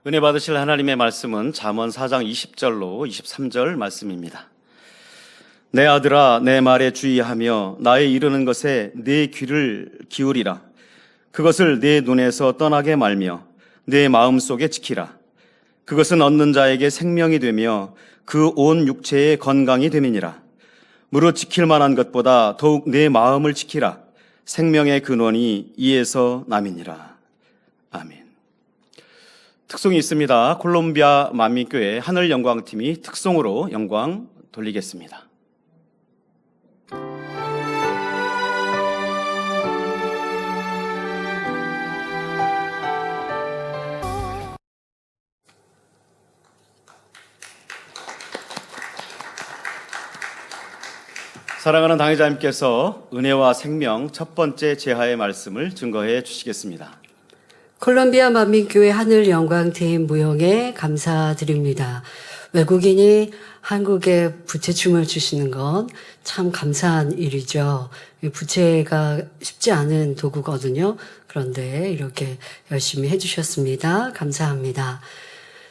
은혜 받으실 하나님의 말씀은 잠언 4장 20절로 23절 말씀입니다. 내 아들아, 내 말에 주의하며 나의 이르는 것에 내 귀를 기울이라. 그것을 내 눈에서 떠나게 말며 내 마음속에 지키라. 그것은 얻는 자에게 생명이 되며 그 온 육체의 건강이 됨이니라. 무릇 지킬 만한 것보다 더욱 내 마음을 지키라. 생명의 근원이 이에서 남이니라. 아멘. 특송이 있습니다. 콜롬비아 만민교회 하늘영광팀이 특송으로 영광 돌리겠습니다. 사랑하는 당회자님께서 은혜와 생명 첫 번째 제하의 말씀을 증거해 주시겠습니다. 콜롬비아 만민교회 하늘영광팀 무용에 감사드립니다. 외국인이 한국에 부채춤을 추시는 건 참 감사한 일이죠. 부채가 쉽지 않은 도구거든요. 그런데 이렇게 열심히 해주셨습니다. 감사합니다.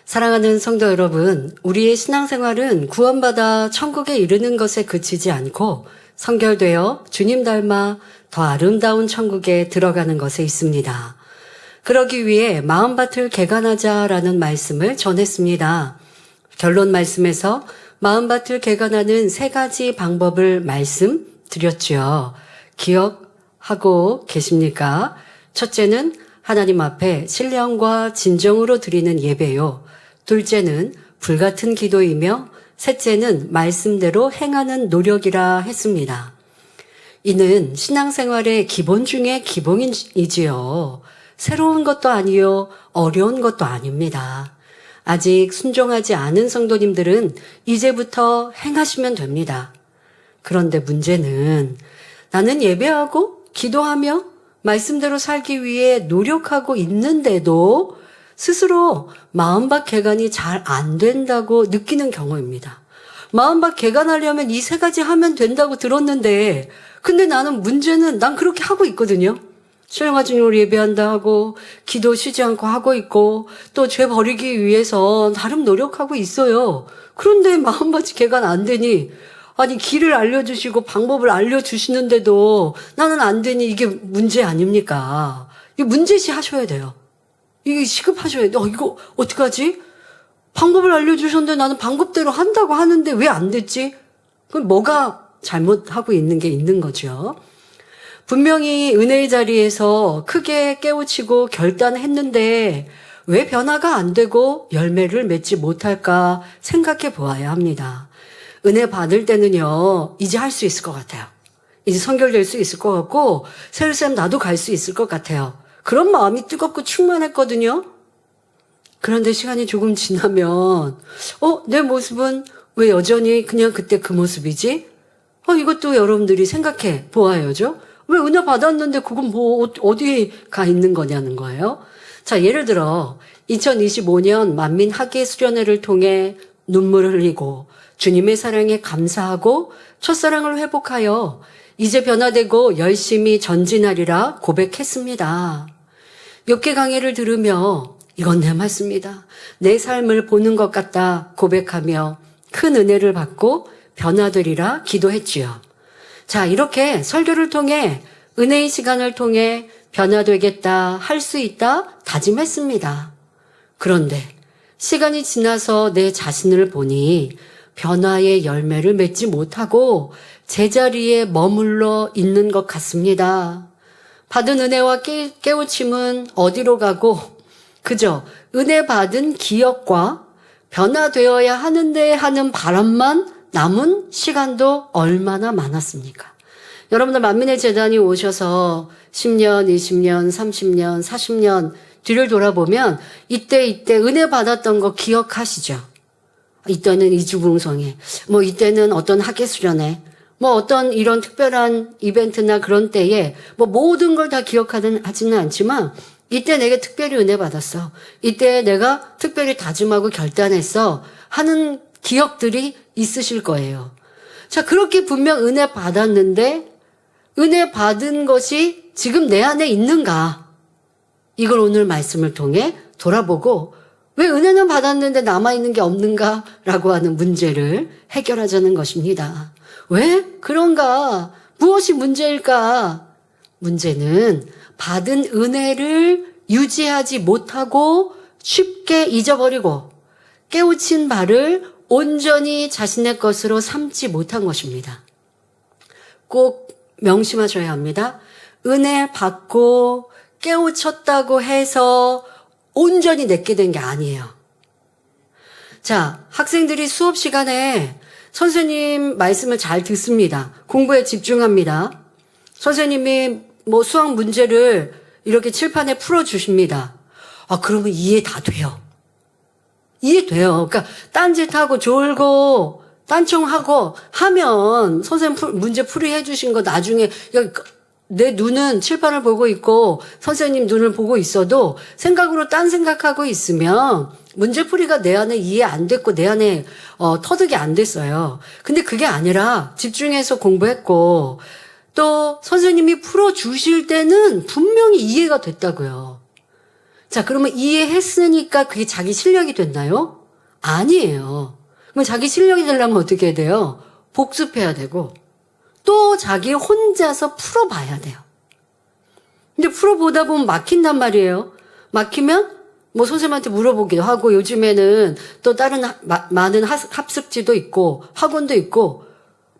사랑하는 성도 여러분, 우리의 신앙생활은 구원받아 천국에 이르는 것에 그치지 않고 성결되어 주님 닮아 더 아름다운 천국에 들어가는 것에 있습니다. 그러기 위해 마음밭을 개간하자라는 말씀을 전했습니다. 결론 말씀에서 마음밭을 개간하는 3가지 방법을 말씀드렸죠. 기억하고 계십니까? 첫째는 하나님 앞에 신령과 진정으로 드리는 예배요. 둘째는 불같은 기도이며 셋째는 말씀대로 행하는 노력이라 했습니다. 이는 신앙생활의 기본 중에 기본이지요. 새로운 것도 아니요, 어려운 것도 아닙니다. 아직 순종하지 않은 성도님들은 이제부터 행하시면 됩니다. 그런데 문제는 나는 예배하고 기도하며 말씀대로 살기 위해 노력하고 있는데도 스스로 마음밭 개간이 잘 안 된다고 느끼는 경우입니다. 마음밭 개간하려면 이 3가지 하면 된다고 들었는데 근데 문제는 난 그렇게 하고 있거든요. 신령한 주님으로 예배한다 하고 기도 쉬지 않고 하고 있고 또 죄 버리기 위해서 나름 노력하고 있어요. 그런데 마음밭이 개간 안 되니 아니 길을 알려주시고 방법을 알려주시는데도 나는 안 되니 이게 문제 아닙니까? 이거 문제시 하셔야 돼요. 이게 시급하셔야 돼요. 이거 어떡하지? 방법을 알려주셨는데 나는 방법대로 한다고 하는데 왜 안 됐지? 그럼 뭐가 잘못하고 있는 게 있는 거죠. 분명히 은혜의 자리에서 크게 깨우치고 결단했는데 왜 변화가 안 되고 열매를 맺지 못할까 생각해 보아야 합니다. 은혜 받을 때는요, 이제 할 수 있을 것 같아요. 이제 선결될 수 있을 것 같고 세르쌤 나도 갈 수 있을 것 같아요. 그런 마음이 뜨겁고 충만했거든요. 그런데 시간이 조금 지나면 내 모습은 왜 여전히 그냥 그때 그 모습이지? 이것도 여러분들이 생각해 보아야죠. 왜 은혜 받았는데 그건 어디에 가 있는 거냐는 거예요. 자, 예를 들어 2025년 만민 학예 수련회를 통해 눈물을 흘리고 주님의 사랑에 감사하고 첫사랑을 회복하여 이제 변화되고 열심히 전진하리라 고백했습니다. 욥기 강해를 들으며 이건 내 말씀이다. 내 삶을 보는 것 같다 고백하며 큰 은혜를 받고 변화되리라 기도했지요. 자, 이렇게 설교를 통해 은혜의 시간을 통해 변화되겠다, 할 수 있다 다짐했습니다. 그런데 시간이 지나서 내 자신을 보니 변화의 열매를 맺지 못하고 제자리에 머물러 있는 것 같습니다. 받은 은혜와 깨우침은 어디로 가고 그저 은혜 받은 기억과 변화되어야 하는데 하는 바람만 남은 시간도 얼마나 많았습니까? 여러분들 만민의 재단이 오셔서 10년, 20년, 30년, 40년 뒤를 돌아보면 이때 은혜 받았던 거 기억하시죠? 이때는 이주붕성회, 이때는 어떤 학예수련회, 어떤 이런 특별한 이벤트나 그런 때에 모든 걸 다 하지는 않지만 이때 내게 특별히 은혜 받았어. 이때 내가 특별히 다짐하고 결단했어. 하는 기억들이 있으실 거예요. 자, 그렇게 분명 은혜 받았는데 은혜 받은 것이 지금 내 안에 있는가? 이걸 오늘 말씀을 통해 돌아보고 왜 은혜는 받았는데 남아있는 게 없는가라고 하는 문제를 해결하자는 것입니다. 왜 그런가? 무엇이 문제일까? 문제는 받은 은혜를 유지하지 못하고 쉽게 잊어버리고 깨우친 바를 온전히 자신의 것으로 삼지 못한 것입니다. 꼭 명심하셔야 합니다. 은혜 받고 깨우쳤다고 해서 온전히 내게 된 게 아니에요. 자, 학생들이 수업 시간에 선생님 말씀을 잘 듣습니다. 공부에 집중합니다. 선생님이 뭐 수학 문제를 이렇게 칠판에 풀어주십니다. 그러면 이해 다 돼요. 이해돼요. 그러니까 딴짓하고 졸고 딴청하고 하면 선생님 문제 풀이 해주신 거 나중에 내 눈은 칠판을 보고 있고 선생님 눈을 보고 있어도 생각으로 딴 생각하고 있으면 문제풀이가 내 안에 이해 안 됐고 내 안에 터득이 안 됐어요. 근데 그게 아니라 집중해서 공부했고 또 선생님이 풀어주실 때는 분명히 이해가 됐다고요. 자, 그러면 이해했으니까 그게 자기 실력이 됐나요? 아니에요. 그럼 자기 실력이 되려면 어떻게 해야 돼요? 복습해야 되고 또 자기 혼자서 풀어봐야 돼요. 근데 풀어보다 보면 막힌단 말이에요. 막히면 뭐 선생님한테 물어보기도 하고 요즘에는 또 다른 많은 학습지도 있고 학원도 있고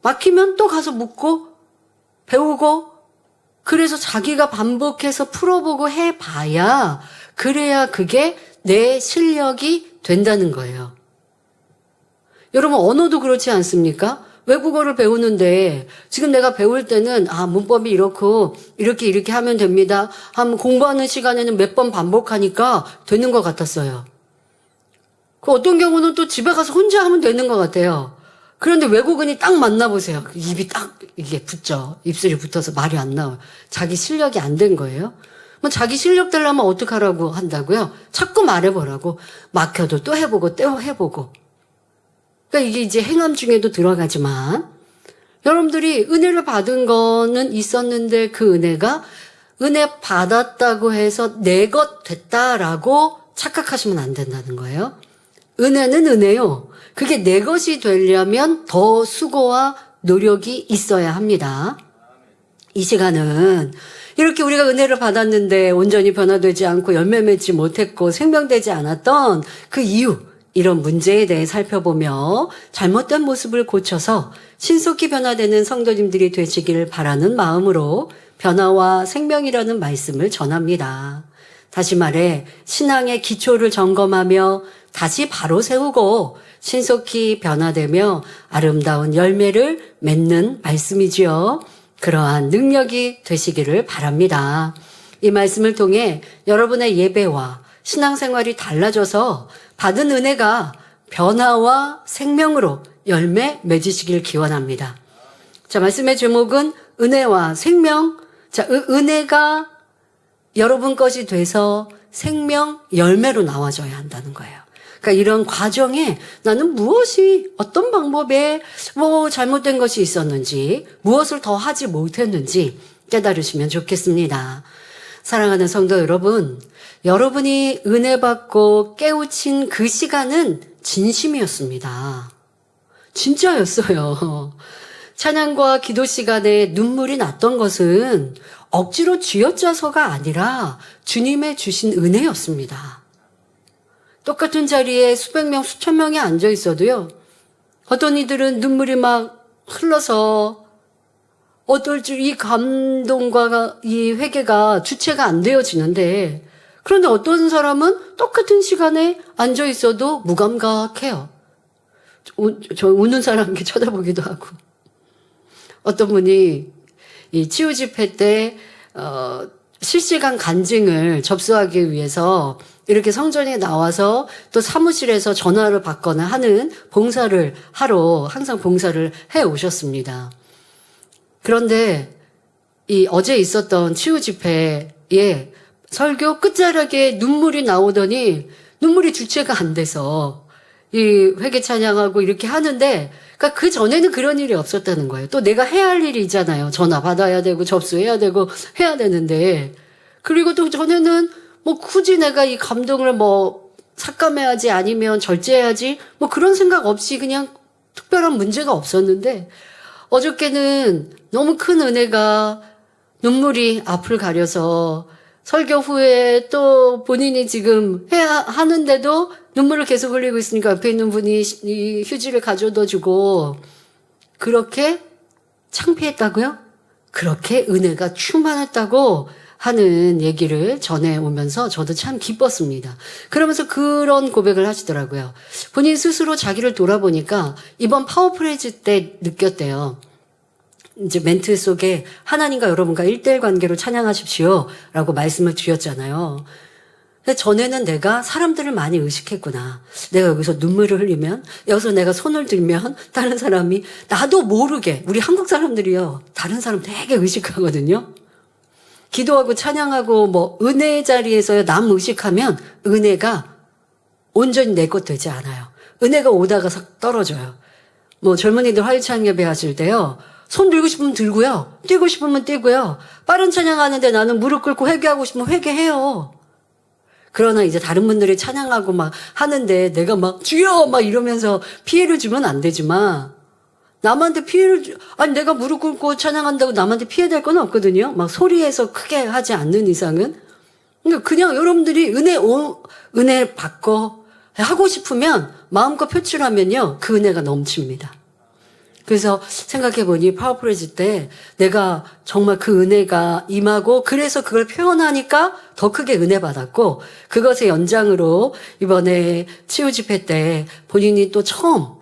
막히면 또 가서 묻고 배우고 그래서 자기가 반복해서 풀어보고 해봐야 그래야 그게 내 실력이 된다는 거예요. 여러분 언어도 그렇지 않습니까? 외국어를 배우는데 지금 내가 배울 때는 문법이 이렇고 이렇게 하면 됩니다. 한 공부하는 시간에는 몇 번 반복하니까 되는 것 같았어요. 그 어떤 경우는 또 집에 가서 혼자 하면 되는 것 같아요. 그런데 외국인이 딱 만나보세요. 입이 딱 이게 붙죠. 입술이 붙어서 말이 안 나와요. 자기 실력이 안 된 거예요. 뭐 자기 실력 되려면 어떡하라고 한다고요? 자꾸 말해보라고. 막혀도 또 해보고 또 해보고. 그러니까 이게 이제 행함 중에도 들어가지만 여러분들이 은혜를 받은 거는 있었는데 그 은혜가 은혜 받았다고 해서 내 것 됐다라고 착각하시면 안 된다는 거예요. 은혜는 은혜요. 그게 내 것이 되려면 더 수고와 노력이 있어야 합니다. 이 시간은 이렇게 우리가 은혜를 받았는데 온전히 변화되지 않고 열매 맺지 못했고 생명되지 않았던 그 이유 이런 문제에 대해 살펴보며 잘못된 모습을 고쳐서 신속히 변화되는 성도님들이 되시기를 바라는 마음으로 변화와 생명이라는 말씀을 전합니다. 다시 말해 신앙의 기초를 점검하며 다시 바로 세우고 신속히 변화되며 아름다운 열매를 맺는 말씀이지요. 그러한 능력이 되시기를 바랍니다. 이 말씀을 통해 여러분의 예배와 신앙생활이 달라져서 받은 은혜가 변화와 생명으로 열매 맺으시길 기원합니다. 자, 말씀의 제목은 은혜와 생명. 자, 은혜가 여러분 것이 돼서 생명 열매로 나와줘야 한다는 거예요. 그러니까 이런 과정에 나는 무엇이 어떤 방법에 뭐 잘못된 것이 있었는지 무엇을 더 하지 못했는지 깨달으시면 좋겠습니다. 사랑하는 성도 여러분, 여러분이 은혜 받고 깨우친 그 시간은 진심이었습니다. 진짜였어요. 찬양과 기도 시간에 눈물이 났던 것은 억지로 쥐어짜서가 아니라 주님의 주신 은혜였습니다. 똑같은 자리에 수백 명, 수천 명이 앉아 있어도요. 어떤 이들은 눈물이 막 흘러서 어떨 줄 이 감동과 이 회개가 주체가 안 되어지는데 그런데 어떤 사람은 똑같은 시간에 앉아 있어도 무감각해요. 저 우는 사람 이렇게 쳐다보기도 하고. 어떤 분이 이 치유 집회 때 실시간 간증을 접수하기 위해서 이렇게 성전에 나와서 또 사무실에서 전화를 받거나 하는 봉사를 하러 항상 봉사를 해 오셨습니다. 그런데 이 어제 있었던 치유 집회에 설교 끝자락에 눈물이 나오더니 눈물이 주체가 안 돼서 이 회개 찬양하고 이렇게 하는데 그러니까 그 전에는 그런 일이 없었다는 거예요. 또 내가 해야 할 일이 있잖아요. 전화 받아야 되고 접수해야 되고 해야 되는데 그리고 또 전에는 뭐 굳이 내가 이 감동을 뭐 삭감해야지 아니면 절제해야지 뭐 그런 생각 없이 그냥 특별한 문제가 없었는데 어저께는 너무 큰 은혜가 눈물이 앞을 가려서 설교 후에 또 본인이 지금 해야 하는데도 눈물을 계속 흘리고 있으니까 옆에 있는 분이 이 휴지를 가져다 주고 그렇게 창피했다고요? 그렇게 은혜가 충만했다고 하는 얘기를 전해오면서 저도 참 기뻤습니다. 그러면서 그런 고백을 하시더라고요. 본인 스스로 자기를 돌아보니까 이번 파워프레이즈 때 느꼈대요. 이제 멘트 속에 하나님과 여러분과 1대1 관계로 찬양하십시오 라고 말씀을 드렸잖아요. 근데 전에는 내가 사람들을 많이 의식했구나. 내가 여기서 눈물을 흘리면, 여기서 내가 손을 들면 다른 사람이 나도 모르게, 우리 한국 사람들이요, 다른 사람 되게 의식하거든요. 기도하고 찬양하고 뭐 은혜의 자리에서 남 의식하면 은혜가 온전히 내 것 되지 않아요. 은혜가 오다가 싹 떨어져요. 뭐 젊은이들 화요찬양 예배 하실 때요. 손 들고 싶으면 들고요. 뛰고 싶으면 뛰고요. 빠른 찬양하는데 나는 무릎 꿇고 회개하고 싶으면 회개해요. 그러나 이제 다른 분들이 찬양하고 막 하는데 내가 막 주여 막 이러면서 피해를 주면 안 되지만 남한테 아니 내가 무릎 꿇고 찬양한다고 남한테 피해될 건 없거든요. 막 소리에서 크게 하지 않는 이상은. 그러니까 그냥 여러분들이 은혜 받고 하고 싶으면 마음껏 표출하면요. 그 은혜가 넘칩니다. 그래서 생각해보니 파워프레이즈 때 내가 정말 그 은혜가 임하고 그래서 그걸 표현하니까 더 크게 은혜 받았고 그것의 연장으로 이번에 치유 집회 때 본인이 또 처음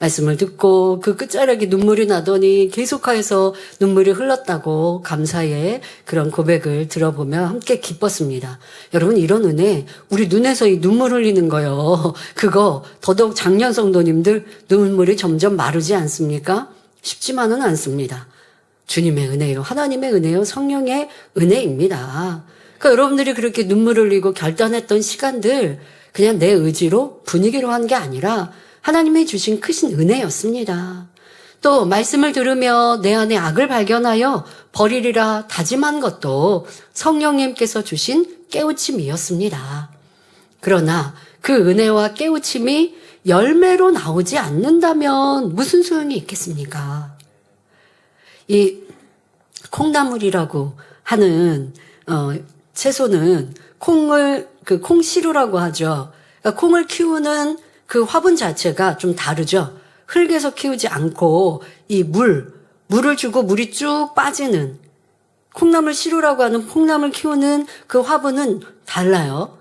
말씀을 듣고 그 끝자락에 눈물이 나더니 계속해서 눈물이 흘렀다고 감사의 그런 고백을 들어보며 함께 기뻤습니다. 여러분 이런 은혜 우리 눈에서 이 눈물 흘리는 거요. 그거 더더욱 작년 성도님들 눈물이 점점 마르지 않습니까? 쉽지만은 않습니다. 주님의 은혜요. 하나님의 은혜요. 성령의 은혜입니다. 그러니까 여러분들이 그렇게 눈물 흘리고 결단했던 시간들 그냥 내 의지로 분위기로 한 게 아니라 하나님이 주신 크신 은혜였습니다. 또 말씀을 들으며 내 안에 악을 발견하여 버리리라 다짐한 것도 성령님께서 주신 깨우침이었습니다. 그러나 그 은혜와 깨우침이 열매로 나오지 않는다면 무슨 소용이 있겠습니까? 이 콩나물이라고 하는 채소는 콩시루라고 하죠. 그러니까 콩을 키우는 그 화분 자체가 좀 다르죠. 흙에서 키우지 않고 이 물을 주고 물이 쭉 빠지는 콩나물 시루라고 하는 콩나물 키우는 그 화분은 달라요.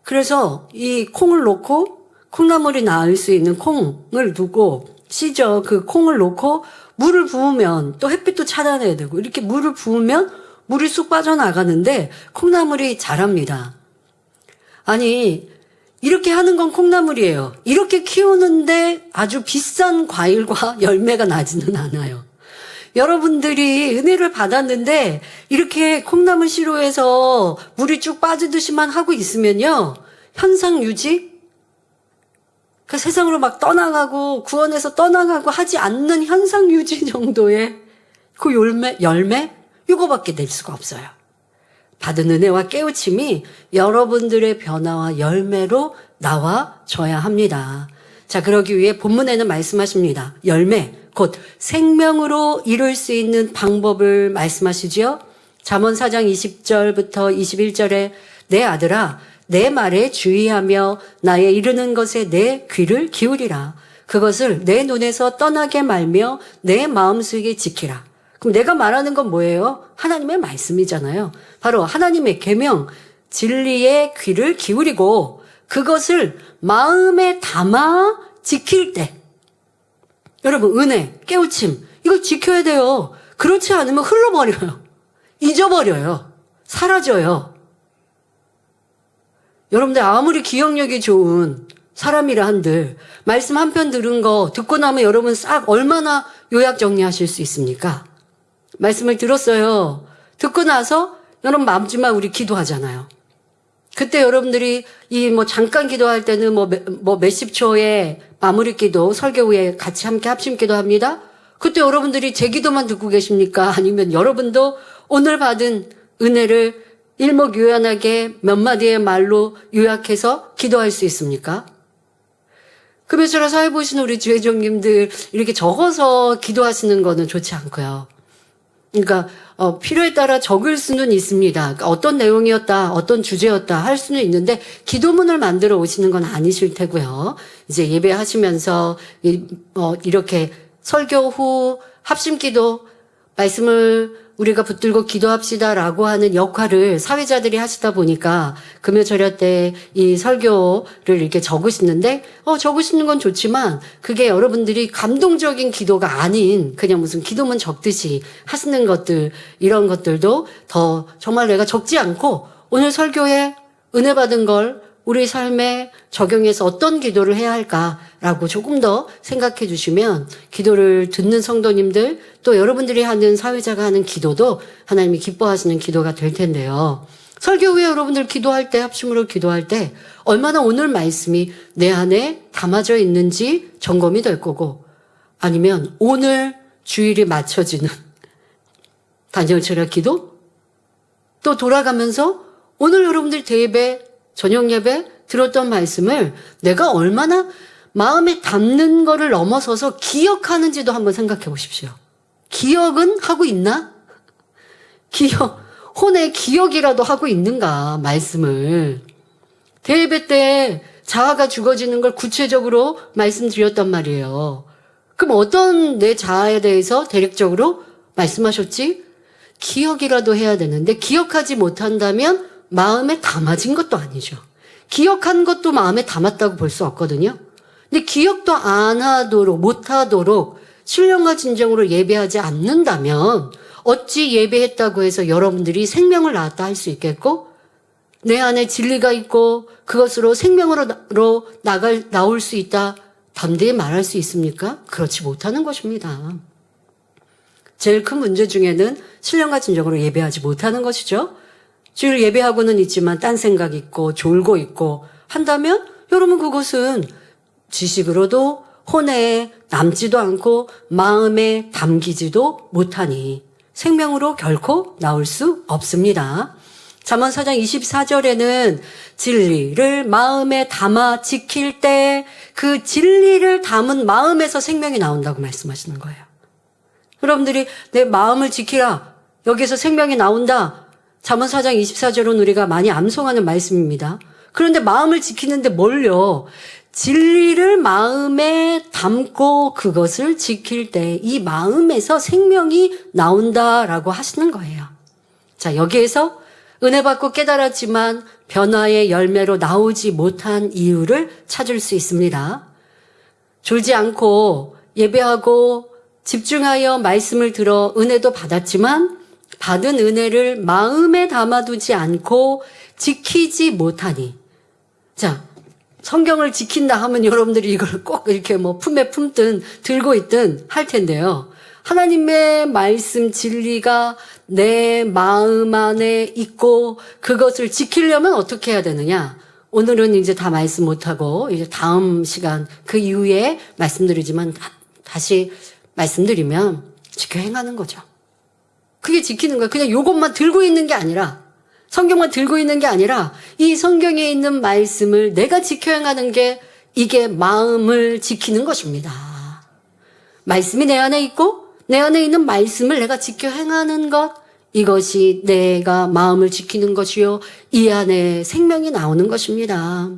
그래서 이 콩을 놓고 콩나물이 나을 수 있는 콩을 두고 씨죠. 그 콩을 놓고 물을 부으면 또 햇빛도 차단해야 되고 이렇게 물을 부으면 물이 쑥 빠져나가는데 콩나물이 자랍니다. 아니 이렇게 하는 건 콩나물이에요. 이렇게 키우는데 아주 비싼 과일과 열매가 나지는 않아요. 여러분들이 은혜를 받았는데 이렇게 콩나물 시루에서 물이 쭉 빠지듯이만 하고 있으면요. 현상 유지? 그 세상으로 막 떠나가고 구원에서 떠나가고 하지 않는 현상 유지 정도의 그 열매? 이거밖에 낼 수가 없어요. 받은 은혜와 깨우침이 여러분들의 변화와 열매로 나와줘야 합니다. 자, 그러기 위해 본문에는 말씀하십니다. 열매, 곧 생명으로 이룰 수 있는 방법을 말씀하시지요. 잠언 4장 20절부터 21절에 내 아들아 내 말에 주의하며 나의 이르는 것에 내 귀를 기울이라. 그것을 내 눈에서 떠나게 말며 내 마음속에 지키라. 그럼 내가 말하는 건 뭐예요? 하나님의 말씀이잖아요. 바로 하나님의 계명, 진리의 귀를 기울이고 그것을 마음에 담아 지킬 때 여러분 은혜, 깨우침 이걸 지켜야 돼요. 그렇지 않으면 흘러버려요. 잊어버려요. 사라져요. 여러분들 아무리 기억력이 좋은 사람이라 한들 말씀 한 편 들은 거 듣고 나면 여러분 싹 얼마나 요약 정리하실 수 있습니까? 말씀을 들었어요. 듣고 나서 여러분 마지막 우리 기도하잖아요. 그때 여러분들이 잠깐 기도할 때는 몇십 초에 마무리 기도, 설교 후에 같이 함께 합심 기도합니다. 그때 여러분들이 제 기도만 듣고 계십니까? 아니면 여러분도 오늘 받은 은혜를 일목요연하게 몇 마디의 말로 요약해서 기도할 수 있습니까? 금요철에 사회 보시는 우리 주회종님들 이렇게 적어서 기도하시는 거는 좋지 않고요. 그러니까 필요에 따라 적을 수는 있습니다. 그러니까 어떤 내용이었다, 어떤 주제였다 할 수는 있는데 기도문을 만들어 오시는 건 아니실 테고요. 이제 예배하시면서 이렇게 설교 후 합심기도 말씀을 우리가 붙들고 기도합시다라고 하는 역할을 사회자들이 하시다 보니까 금요절야 때 이 설교를 이렇게 적으시는데 적으시는 건 좋지만 그게 여러분들이 감동적인 기도가 아닌 그냥 무슨 기도문 적듯이 하시는 것들 이런 것들도 더 정말 내가 적지 않고 오늘 설교에 은혜 받은 걸 우리 삶에 적용해서 어떤 기도를 해야 할까라고 조금 더 생각해 주시면 기도를 듣는 성도님들 또 여러분들이 하는 사회자가 하는 기도도 하나님이 기뻐하시는 기도가 될 텐데요. 설교 후에 여러분들 기도할 때 합심으로 기도할 때 얼마나 오늘 말씀이 내 안에 담아져 있는지 점검이 될 거고 아니면 오늘 주일이 맞춰지는 단열철야 기도 또 돌아가면서 오늘 여러분들 대예배 저녁 예배 들었던 말씀을 내가 얼마나 마음에 담는 거를 넘어서서 기억하는지도 한번 생각해 보십시오. 기억은 하고 있나? 혼의 기억이라도 하고 있는가, 말씀을. 대예배 때 자아가 죽어지는 걸 구체적으로 말씀드렸단 말이에요. 그럼 어떤 내 자아에 대해서 대략적으로 말씀하셨지? 기억이라도 해야 되는데 기억하지 못한다면 마음에 담아진 것도 아니죠. 기억한 것도 마음에 담았다고 볼 수 없거든요. 근데 기억도 안 하도록, 못하도록 신령과 진정으로 예배하지 않는다면 어찌 예배했다고 해서 여러분들이 생명을 낳았다 할 수 있겠고 내 안에 진리가 있고 그것으로 생명으로 나올 수 있다 담대히 말할 수 있습니까? 그렇지 못하는 것입니다. 제일 큰 문제 중에는 신령과 진정으로 예배하지 못하는 것이죠. 주일 예배하고는 있지만 딴 생각 있고 졸고 있고 한다면 여러분 그것은 지식으로도 혼에 남지도 않고 마음에 담기지도 못하니 생명으로 결코 나올 수 없습니다. 잠언 4장 24절에는 진리를 마음에 담아 지킬 때 그 진리를 담은 마음에서 생명이 나온다고 말씀하시는 거예요. 여러분들이 내 마음을 지키라. 여기서 생명이 나온다. 잠언 4장 24절은 우리가 많이 암송하는 말씀입니다. 그런데 마음을 지키는데 뭘요? 진리를 마음에 담고 그것을 지킬 때 이 마음에서 생명이 나온다라고 하시는 거예요. 자, 여기에서 은혜 받고 깨달았지만 변화의 열매로 나오지 못한 이유를 찾을 수 있습니다. 졸지 않고 예배하고 집중하여 말씀을 들어 은혜도 받았지만 받은 은혜를 마음에 담아두지 않고 지키지 못하니. 자, 성경을 지킨다 하면 여러분들이 이걸 꼭 이렇게 품에 품든 들고 있든 할 텐데요. 하나님의 말씀 진리가 내 마음 안에 있고 그것을 지키려면 어떻게 해야 되느냐? 오늘은 이제 다 말씀 못하고 이제 다음 시간 그 이후에 말씀드리지만 다시 말씀드리면 지켜 행하는 거죠. 그게 지키는 거예요. 그냥 요것만 들고 있는 게 아니라 성경만 들고 있는 게 아니라 이 성경에 있는 말씀을 내가 지켜 행하는 게 이게 마음을 지키는 것입니다. 말씀이 내 안에 있고 내 안에 있는 말씀을 내가 지켜 행하는 것 이것이 내가 마음을 지키는 것이요 이 안에 생명이 나오는 것입니다.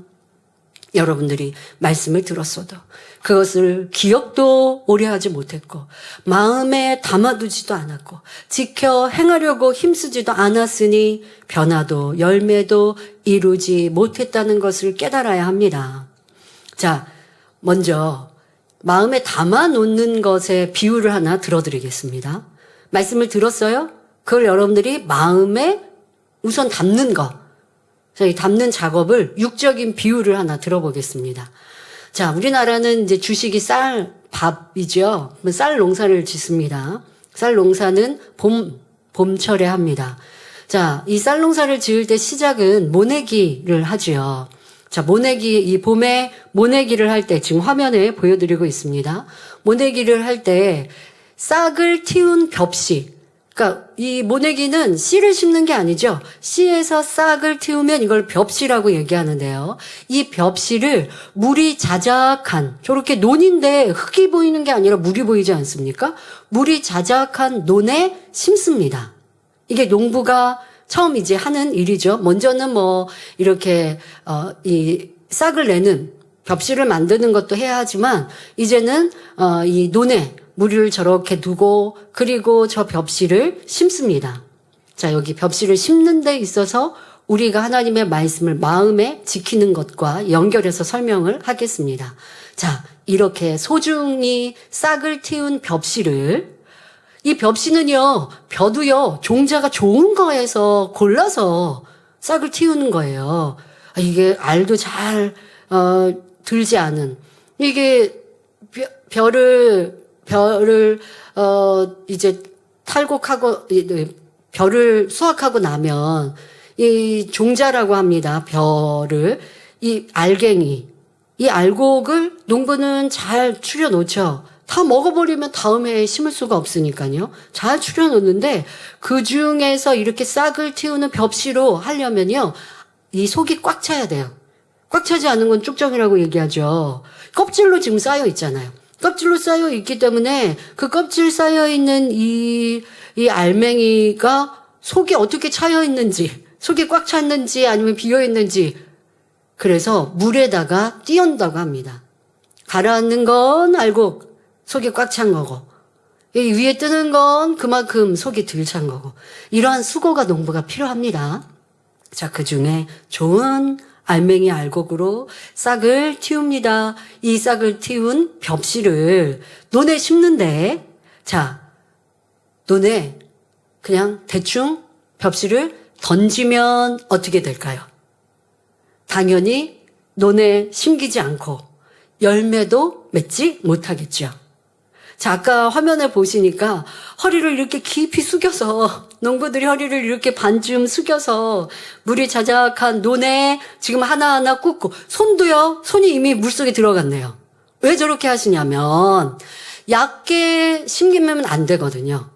여러분들이 말씀을 들었어도 그것을 기억도 오래 하지 못했고 마음에 담아두지도 않았고 지켜 행하려고 힘쓰지도 않았으니 변화도 열매도 이루지 못했다는 것을 깨달아야 합니다. 자, 먼저 마음에 담아놓는 것의 비유를 하나 들어드리겠습니다. 말씀을 들었어요? 그걸 여러분들이 마음에 우선 담는 것. 이 담는 작업을 육적인 비유를 하나 들어보겠습니다. 자, 우리나라는 이제 주식이 쌀, 밥이죠. 쌀 농사를 짓습니다. 쌀 농사는 봄철에 합니다. 자, 이 쌀 농사를 지을 때 시작은 모내기를 하지요. 자, 모내기, 이 봄에 모내기를 할 때, 지금 화면에 보여드리고 있습니다. 모내기를 할 때 싹을 틔운 벽시, 그러니까 이 모내기는 씨를 심는 게 아니죠. 씨에서 싹을 틔우면 이걸 벽씨라고 얘기하는데요. 이 벽씨를 물이 자작한, 저렇게 논인데 흙이 보이는 게 아니라 물이 보이지 않습니까? 물이 자작한 논에 심습니다. 이게 농부가 처음 이제 하는 일이죠. 먼저는 뭐 이렇게 이 싹을 내는 벽씨를 만드는 것도 해야 하지만 이제는 이 논에 물을 저렇게 두고 그리고 저 벽씨를 심습니다. 자, 여기 벽씨를 심는 데 있어서 우리가 하나님의 말씀을 마음에 지키는 것과 연결해서 설명을 하겠습니다. 자, 이렇게 소중히 싹을 틔운 벽씨를, 이 벽씨는요, 벼도요, 종자가 좋은 거에서 골라서 싹을 틔우는 거예요. 이게 알도 잘 들지 않은, 이게 벼를 이제 탈곡하고 벼를 수확하고 나면 이 종자라고 합니다. 벼를, 이 알갱이, 이 알곡을 농부는 잘 추려 놓죠. 다 먹어버리면 다음 해에 심을 수가 없으니까요. 잘 추려 놓는데 그 중에서 이렇게 싹을 틔우는 벽씨로 하려면요, 이 속이 꽉 차야 돼요. 꽉 차지 않은 건 쭉정이라고 얘기하죠. 껍질로 지금 쌓여 있잖아요. 껍질로 쌓여 있기 때문에 그 껍질 쌓여 있는 이 알맹이가 속이 어떻게 차여 있는지, 속이 꽉 찼는지 아니면 비어 있는지, 그래서 물에다가 띄운다고 합니다. 가라앉는 건 알곡, 속이 꽉 찬 거고, 이 위에 뜨는 건 그만큼 속이 덜 찬 거고, 이러한 수고가 농부가 필요합니다. 자, 그 중에 좋은 알맹이 알곡으로 싹을 틔웁니다. 이 싹을 틔운 벽씨를 논에 심는데, 자, 논에 그냥 대충 벽씨를 던지면 어떻게 될까요? 당연히 논에 심기지 않고 열매도 맺지 못하겠죠. 자, 아까 화면을 보시니까 허리를 이렇게 깊이 숙여서, 농부들이 허리를 이렇게 반쯤 숙여서 물이 자작한 논에 지금 하나하나 꽂고, 손도요, 손이 이미 물속에 들어갔네요. 왜 저렇게 하시냐면, 얕게 심기면 안 되거든요.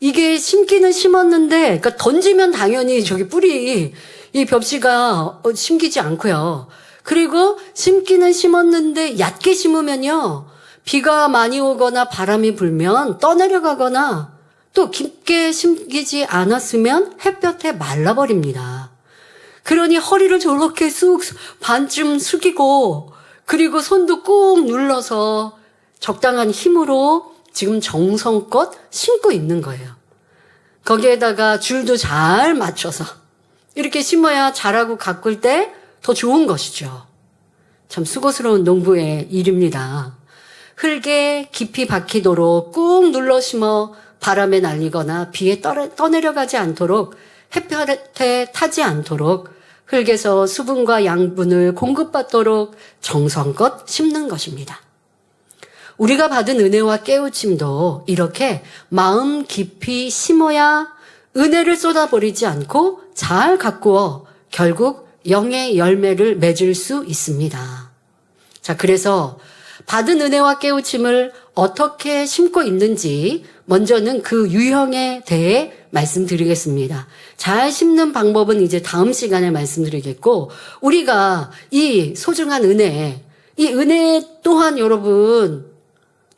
이게 심기는 심었는데, 그러니까 던지면 당연히 저기 뿌리, 이 벽씨가 심기지 않고요. 그리고 심기는 심었는데 얕게 심으면요, 비가 많이 오거나 바람이 불면 떠내려가거나 또 깊게 심기지 않았으면 햇볕에 말라버립니다. 그러니 허리를 저렇게 쑥 반쯤 숙이고 그리고 손도 꾹 눌러서 적당한 힘으로 지금 정성껏 심고 있는 거예요. 거기에다가 줄도 잘 맞춰서 이렇게 심어야 자라고 가꿀 때 더 좋은 것이죠. 참 수고스러운 농부의 일입니다. 흙에 깊이 박히도록 꾹 눌러 심어 바람에 날리거나 비에 떠내려가지 않도록, 햇볕에 타지 않도록 흙에서 수분과 양분을 공급받도록 정성껏 심는 것입니다. 우리가 받은 은혜와 깨우침도 이렇게 마음 깊이 심어야 은혜를 쏟아버리지 않고 잘 가꾸어 결국 영의 열매를 맺을 수 있습니다. 자, 그래서 받은 은혜와 깨우침을 어떻게 심고 있는지 먼저는 그 유형에 대해 말씀드리겠습니다. 잘 심는 방법은 이제 다음 시간에 말씀드리겠고, 우리가 이 소중한 은혜, 이 은혜 또한 여러분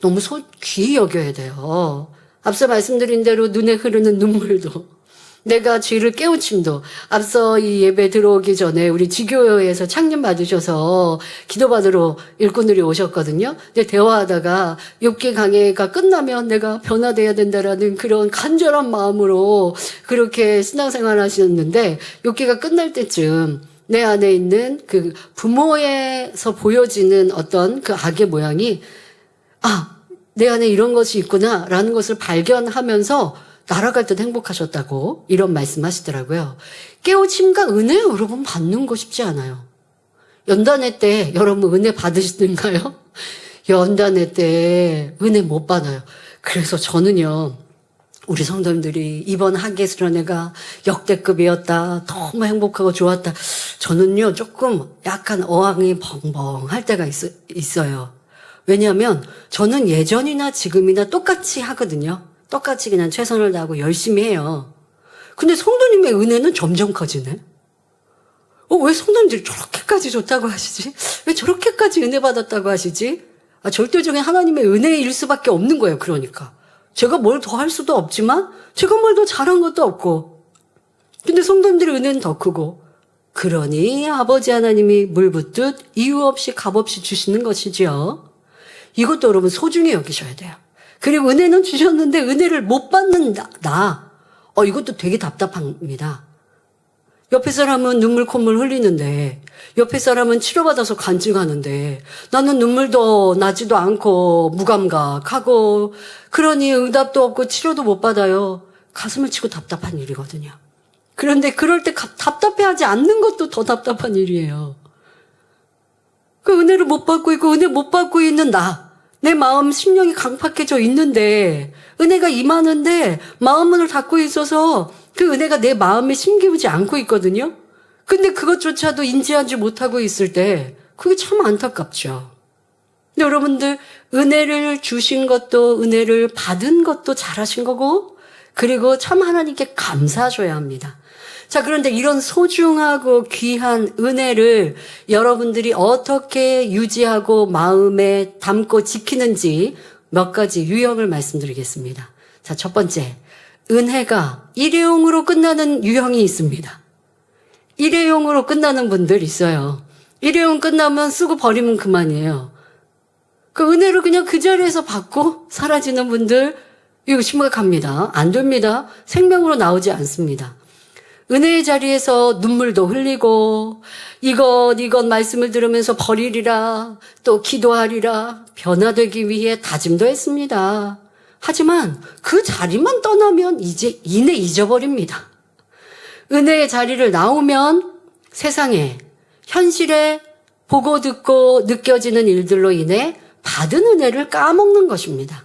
너무 귀히 여겨야 돼요. 앞서 말씀드린 대로 눈에 흐르는 눈물도, 내가 죄를 깨우침도, 앞서 이 예배 들어오기 전에 우리 지교회에서 창림 받으셔서 기도받으러 일꾼들이 오셨거든요. 근데 대화하다가 욥기 강해가 끝나면 내가 변화돼야 된다라는 그런 간절한 마음으로 그렇게 신앙생활 하셨는데, 욥기가 끝날 때쯤 내 안에 있는 그 부모에서 보여지는 어떤 그 악의 모양이, 내 안에 이런 것이 있구나라는 것을 발견하면서 날아갈 듯 행복하셨다고 이런 말씀하시더라고요. 깨우침과 은혜 여러분 받는 거 쉽지 않아요. 연단회 때 여러분 은혜 받으시던가요? 연단회 때 은혜 못 받아요. 그래서 저는요, 우리 성도님들이 이번 학예 수련회가 역대급이었다, 너무 행복하고 좋았다, 저는요 조금 약간 어항이 벙벙할 때가 있어요. 왜냐하면 저는 예전이나 지금이나 똑같이 하거든요. 똑같이 그냥 최선을 다하고 열심히 해요. 근데 성도님의 은혜는 점점 커지네. 왜 성도님들이 저렇게까지 좋다고 하시지? 왜 저렇게까지 은혜 받았다고 하시지? 절대적인 하나님의 은혜일 수밖에 없는 거예요. 그러니까 제가 뭘 더 할 수도 없지만 제가 뭘 더 잘한 것도 없고, 근데 성도님들의 은혜는 더 크고, 그러니 아버지 하나님이 물 붓듯 이유 없이 값없이 주시는 것이지요. 이것도 여러분 소중히 여기셔야 돼요. 그리고 은혜는 주셨는데 은혜를 못 받는 나, 이것도 되게 답답합니다. 옆에 사람은 눈물 콧물 흘리는데, 옆에 사람은 치료받아서 간증하는데, 나는 눈물도 나지도 않고 무감각하고, 그러니 응답도 없고 치료도 못 받아요. 가슴을 치고 답답한 일이거든요. 그런데 그럴 때 답답해하지 않는 것도 더 답답한 일이에요. 그 은혜를 못 받고 있고 은혜 못 받고 있는 내 마음 심령이 강팍해져 있는데, 은혜가 임하는데 마음 문을 닫고 있어서 그 은혜가 내 마음에 심기우지 않고 있거든요. 근데 그것조차도 인지하지 못하고 있을 때 그게 참 안타깝죠. 근데 여러분들, 은혜를 주신 것도 은혜를 받은 것도 잘하신 거고, 그리고 참 하나님께 감사하셔야 합니다. 자, 그런데 이런 소중하고 귀한 은혜를 여러분들이 어떻게 유지하고 마음에 담고 지키는지 몇 가지 유형을 말씀드리겠습니다. 자, 첫 번째, 은혜가 일회용으로 끝나는 유형이 있습니다. 일회용으로 끝나는 분들 있어요. 일회용 끝나면 쓰고 버리면 그만이에요. 그 은혜를 그냥 그 자리에서 받고 사라지는 분들, 이거 심각합니다. 안 됩니다. 생명으로 나오지 않습니다. 은혜의 자리에서 눈물도 흘리고 이것 말씀을 들으면서 버리리라, 또 기도하리라, 변화되기 위해 다짐도 했습니다. 하지만 그 자리만 떠나면 이제 이내 잊어버립니다. 은혜의 자리를 나오면 세상에, 현실에 보고 듣고 느껴지는 일들로 인해 받은 은혜를 까먹는 것입니다.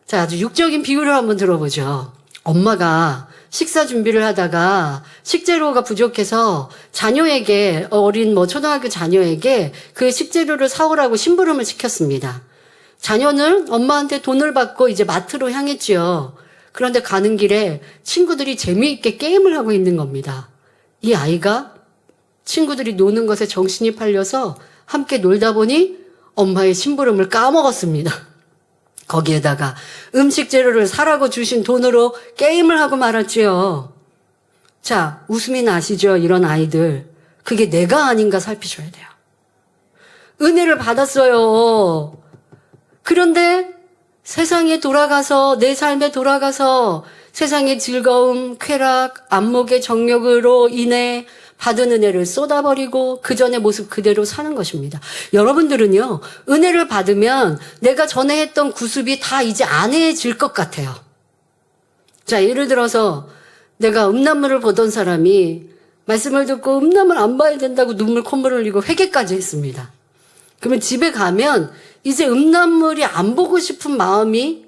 자, 아주 육적인 비유를 한번 들어보죠. 엄마가 식사 준비를 하다가 식재료가 부족해서 자녀에게, 어린 초등학교 자녀에게 그 식재료를 사오라고 심부름을 시켰습니다. 자녀는 엄마한테 돈을 받고 이제 마트로 향했지요. 그런데 가는 길에 친구들이 재미있게 게임을 하고 있는 겁니다. 이 아이가 친구들이 노는 것에 정신이 팔려서 함께 놀다 보니 엄마의 심부름을 까먹었습니다. 거기에다가 음식 재료를 사라고 주신 돈으로 게임을 하고 말았지요. 자, 웃음이 나시죠? 이런 아이들. 그게 내가 아닌가 살피셔야 돼요. 은혜를 받았어요. 그런데 세상에 돌아가서, 내 삶에 돌아가서 세상의 즐거움, 쾌락, 안목의 정력으로 인해 받은 은혜를 쏟아버리고 그 전의 모습 그대로 사는 것입니다. 여러분들은요, 은혜를 받으면 내가 전에 했던 구습이 다 이제 안 해질 것 같아요. 자, 예를 들어서 내가 음란물을 보던 사람이 말씀을 듣고 음란물 안 봐야 된다고 눈물 콧물 흘리고 회개까지 했습니다. 그러면 집에 가면 이제 음란물이 안 보고 싶은 마음이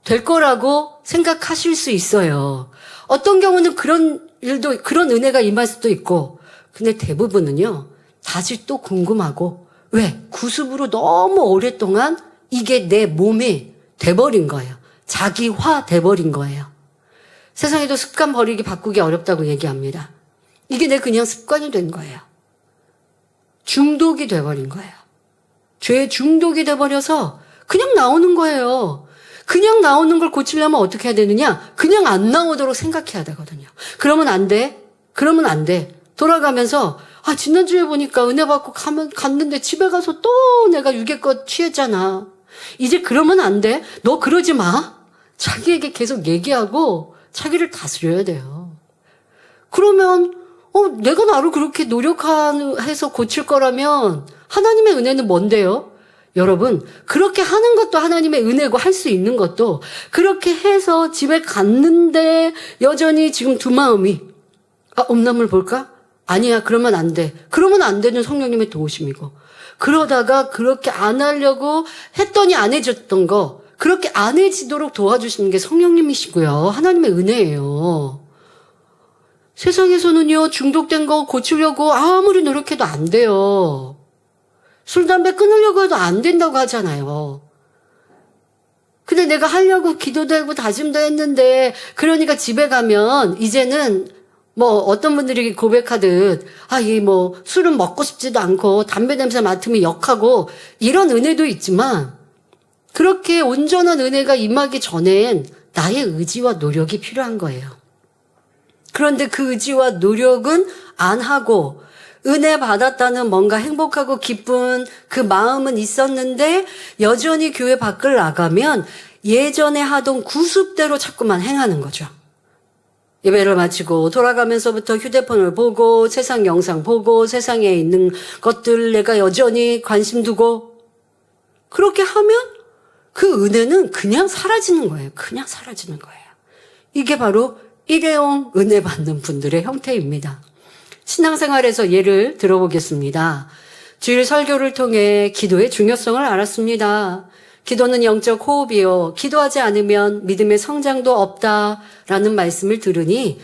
될 거라고 생각하실 수 있어요. 어떤 경우는 그런 일도, 그런 은혜가 임할 수도 있고, 근데 대부분은요, 다시 또 궁금하고, 왜? 구습으로 너무 오랫동안 이게 내 몸이 돼버린 거예요. 자기화 돼버린 거예요. 세상에도 습관 버리기 바꾸기 어렵다고 얘기합니다. 이게 내 그냥 습관이 된 거예요. 중독이 돼버린 거예요. 죄의 중독이 돼버려서 그냥 나오는 거예요. 그냥 나오는 걸 고치려면 어떻게 해야 되느냐? 그냥 안 나오도록 생각해야 되거든요. 그러면 안 돼. 그러면 안 돼. 돌아가면서, 지난주에 보니까 은혜 받고 갔는데 집에 가서 또 내가 유괴껏 취했잖아. 이제 그러면 안 돼. 너 그러지 마. 자기에게 계속 얘기하고 자기를 다스려야 돼요. 그러면, 내가 나를 그렇게 노력해서 고칠 거라면 하나님의 은혜는 뭔데요? 여러분, 그렇게 하는 것도 하나님의 은혜고 할 수 있는 것도, 그렇게 해서 집에 갔는데 여전히 지금 두 마음이, 음란물 볼까? 아니야, 그러면 안 돼. 그러면 안 되는 성령님의 도우심이고, 그러다가 그렇게 안 하려고 했더니 안 해줬던 거, 그렇게 안 해지도록 도와주시는 게 성령님이시고요. 하나님의 은혜예요. 세상에서는요, 중독된 거 고치려고 아무리 노력해도 안 돼요. 술, 담배 끊으려고 해도 안 된다고 하잖아요. 근데 내가 하려고 기도도 하고 다짐도 했는데, 그러니까 집에 가면 이제는 뭐 어떤 분들이 고백하듯 이 뭐 술은 먹고 싶지도 않고 담배 냄새 맡으면 역하고 이런 은혜도 있지만, 그렇게 온전한 은혜가 임하기 전엔 나의 의지와 노력이 필요한 거예요. 그런데 그 의지와 노력은 안 하고 은혜 받았다는 뭔가 행복하고 기쁜 그 마음은 있었는데, 여전히 교회 밖을 나가면 예전에 하던 구습대로 자꾸만 행하는 거죠. 예배를 마치고 돌아가면서부터 휴대폰을 보고 세상 영상 보고 세상에 있는 것들 내가 여전히 관심 두고, 그렇게 하면 그 은혜는 그냥 사라지는 거예요. 그냥 사라지는 거예요. 이게 바로 일회용 은혜 받는 분들의 형태입니다. 신앙생활에서 예를 들어보겠습니다. 주일 설교를 통해 기도의 중요성을 알았습니다. 기도는 영적 호흡이요. 기도하지 않으면 믿음의 성장도 없다라는 말씀을 들으니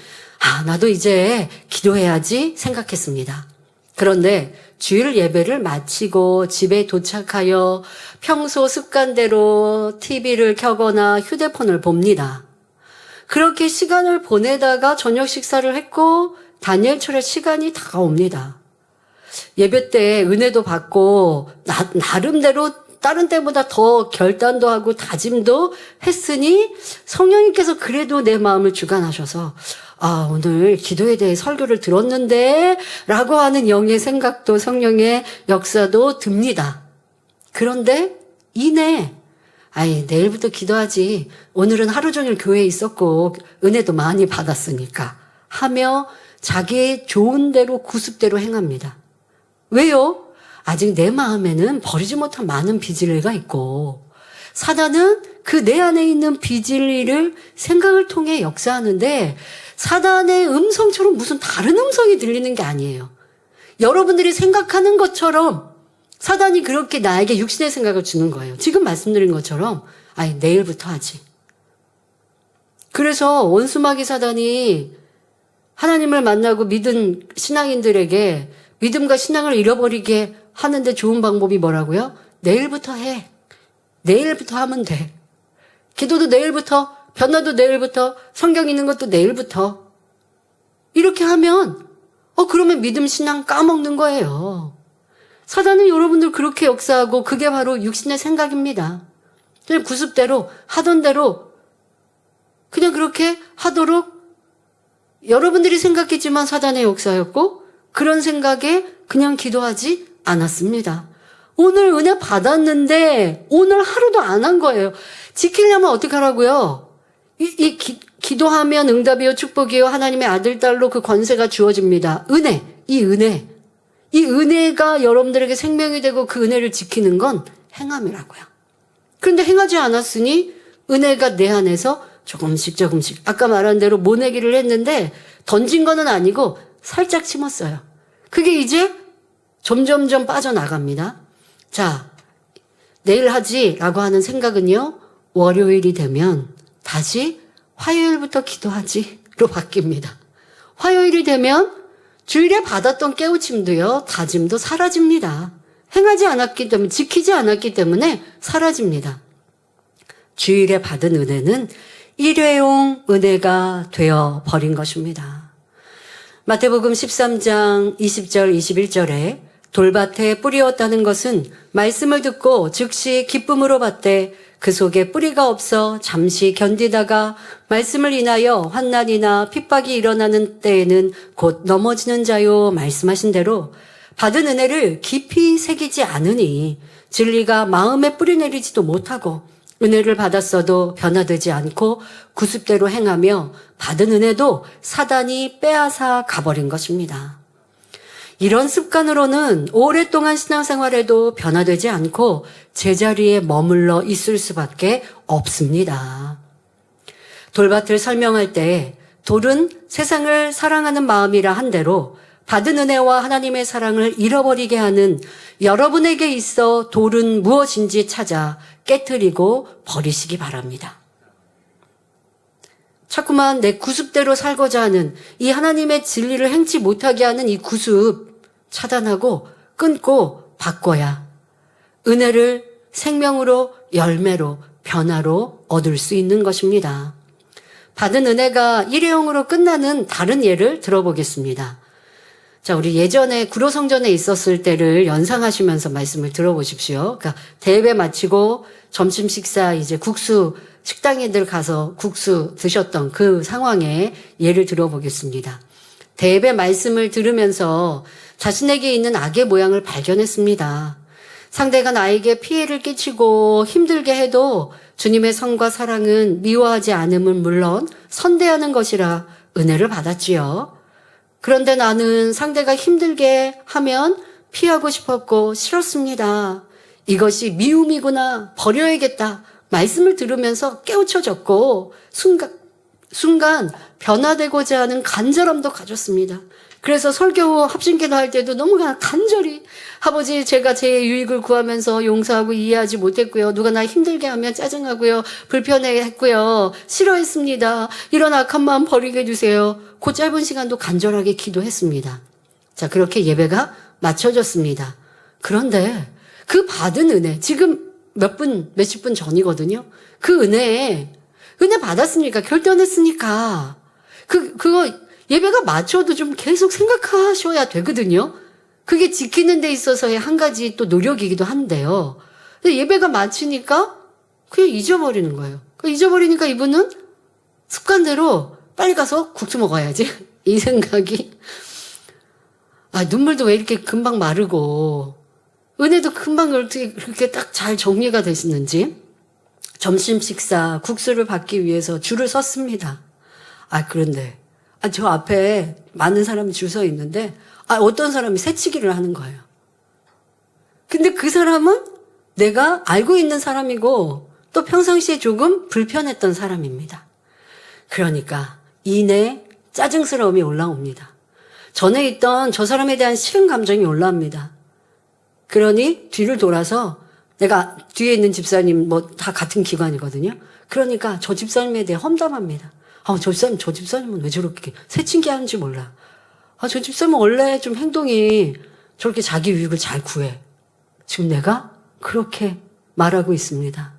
나도 이제 기도해야지 생각했습니다. 그런데 주일 예배를 마치고 집에 도착하여 평소 습관대로 TV를 켜거나 휴대폰을 봅니다. 그렇게 시간을 보내다가 저녁 식사를 했고 다니엘철의 시간이 다가옵니다. 예배 때 은혜도 받고 나름대로 다른 때보다 더 결단도 하고 다짐도 했으니 성령님께서 그래도 내 마음을 주관하셔서 오늘 기도에 대해 설교를 들었는데 라고 하는 영의 생각도 성령의 역사도 듭니다. 그런데 이내 내일부터 기도하지, 오늘은 하루 종일 교회에 있었고 은혜도 많이 받았으니까 하며 자기의 좋은 대로 구습대로 행합니다. 왜요? 아직 내 마음에는 버리지 못한 많은 비질리가 있고, 사단은 그 내 안에 있는 비질리를 생각을 통해 역사하는데, 사단의 음성처럼 무슨 다른 음성이 들리는 게 아니에요. 여러분들이 생각하는 것처럼 사단이 그렇게 나에게 육신의 생각을 주는 거예요. 지금 말씀드린 것처럼 내일부터 하지. 그래서 원수마귀 사단이 하나님을 만나고 믿은 신앙인들에게 믿음과 신앙을 잃어버리게 하는데 좋은 방법이 뭐라고요? 내일부터 해. 내일부터 하면 돼. 기도도 내일부터, 변화도 내일부터, 성경 읽는 것도 내일부터. 이렇게 하면 그러면 믿음 신앙 까먹는 거예요. 사단은 여러분들 그렇게 역사하고 그게 바로 육신의 생각입니다. 그냥 구습대로 하던 대로 그냥 그렇게 하도록 여러분들이 생각했지만 사단의 역사였고, 그런 생각에 그냥 기도하지 않았습니다. 오늘 은혜 받았는데 오늘 하루도 안 한 거예요. 지키려면 어떻게 하라고요? 기도하면 응답이요 축복이요 하나님의 아들 딸로 그 권세가 주어집니다. 이 은혜가 여러분들에게 생명이 되고 그 은혜를 지키는 건 행함이라고요. 그런데 행하지 않았으니 은혜가 내 안에서 조금씩 아까 말한 대로 모내기를 했는데 던진 거는 아니고 살짝 심었어요. 그게 이제 점점점 빠져나갑니다. 자, 내일 하지라고 하는 생각은요, 월요일이 되면 다시 화요일부터 기도하지로 바뀝니다. 화요일이 되면 주일에 받았던 깨우침도요, 다짐도 사라집니다. 행하지 않았기 때문에, 지키지 않았기 때문에 사라집니다. 주일에 받은 은혜는 일회용 은혜가 되어 버린 것입니다. 마태복음 13장 20절 21절에 돌밭에 뿌리었다는 것은 말씀을 듣고 즉시 기쁨으로 받되 그 속에 뿌리가 없어 잠시 견디다가 말씀을 인하여 환난이나 핍박이 일어나는 때에는 곧 넘어지는 자요 말씀하신 대로 받은 은혜를 깊이 새기지 않으니 진리가 마음에 뿌리내리지도 못하고 은혜를 받았어도 변화되지 않고 구습대로 행하며 받은 은혜도 사단이 빼앗아 가버린 것입니다. 이런 습관으로는 오랫동안 신앙생활에도 변화되지 않고 제자리에 머물러 있을 수밖에 없습니다. 돌밭을 설명할 때 돌은 세상을 사랑하는 마음이라 한 대로 받은 은혜와 하나님의 사랑을 잃어버리게 하는 여러분에게 있어 돌은 무엇인지 찾아 깨트리고 버리시기 바랍니다. 자꾸만 내 구습대로 살고자 하는 이 하나님의 진리를 행치 못하게 하는 이 구습 차단하고 끊고 바꿔야 은혜를 생명으로 열매로 변화로 얻을 수 있는 것입니다. 받은 은혜가 일회용으로 끝나는 다른 예를 들어보겠습니다. 자, 우리 예전에 구로성전에 있었을 때를 연상하시면서 말씀을 들어보십시오. 그러니까 대회 마치고 점심 식사 이제 국수 식당에들 가서 국수 드셨던 그 상황의 예를 들어보겠습니다. 대회 말씀을 들으면서 자신에게 있는 악의 모양을 발견했습니다. 상대가 나에게 피해를 끼치고 힘들게 해도 주님의 선과 사랑은 미워하지 않음은 물론 선대하는 것이라 은혜를 받았지요. 그런데 나는 상대가 힘들게 하면 피하고 싶었고 싫었습니다. 이것이 미움이구나, 버려야겠다 말씀을 들으면서 깨우쳐졌고 순간 변화되고자 하는 간절함도 가졌습니다. 그래서 설교 후 합심기도 할 때도 너무 간절히 아버지 제가 제 유익을 구하면서 용서하고 이해하지 못했고요. 누가 나 힘들게 하면 짜증하고요. 불편해했고요. 싫어했습니다. 이런 악한 마음 버리게 해주세요. 그 짧은 시간도 간절하게 기도했습니다. 자, 그렇게 예배가 마쳐졌습니다. 그런데 그 받은 은혜, 지금 몇십 분 전이거든요. 그 은혜 받았으니까, 결단했으니까, 그거 예배가 마쳐도 좀 계속 생각하셔야 되거든요. 그게 지키는 데 있어서의 한 가지 또 노력이기도 한데요. 근데 예배가 마치니까 그냥 잊어버리는 거예요. 잊어버리니까 이분은 습관대로 빨리 가서 국수 먹어야지. 이 생각이. 눈물도 왜 이렇게 금방 마르고, 은혜도 금방 그렇게 딱 잘 정리가 되시는지. 점심 식사, 국수를 받기 위해서 줄을 섰습니다. 그런데, 저 앞에 많은 사람이 줄 서 있는데, 어떤 사람이 새치기를 하는 거예요. 근데 그 사람은 내가 알고 있는 사람이고, 또 평상시에 조금 불편했던 사람입니다. 그러니까, 이내 짜증스러움이 올라옵니다. 전에 있던 저 사람에 대한 싫은 감정이 올라옵니다. 그러니 뒤를 돌아서 내가 뒤에 있는 집사님 다 같은 기관이거든요. 그러니까 저 집사님에 대해 험담합니다. 저 집사님은 왜 저렇게 새침기 하는지 몰라. 저 집사님은 원래 좀 행동이 저렇게 자기 유익을 잘 구해. 지금 내가 그렇게 말하고 있습니다.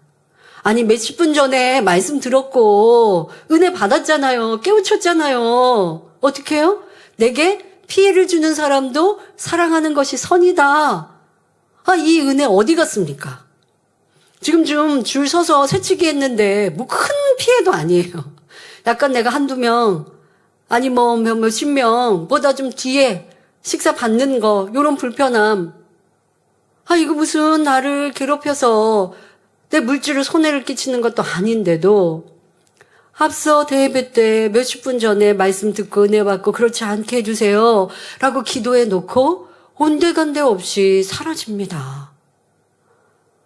몇십 분 전에 말씀 들었고 은혜 받았잖아요. 깨우쳤잖아요. 어떻게 해요? 내게 피해를 주는 사람도 사랑하는 것이 선이다. 이 은혜 어디 갔습니까? 지금 좀 줄 서서 새치기 했는데 큰 피해도 아니에요. 약간 내가 한두 명, 몇십 명보다 좀 뒤에 식사 받는 거, 요런 불편함. 이거 무슨 나를 괴롭혀서 내 물질을 손해를 끼치는 것도 아닌데도 앞서 대예배 때 몇십 분 전에 말씀 듣고 은혜 받고 그렇지 않게 해주세요 라고 기도해 놓고 온데간데 없이 사라집니다.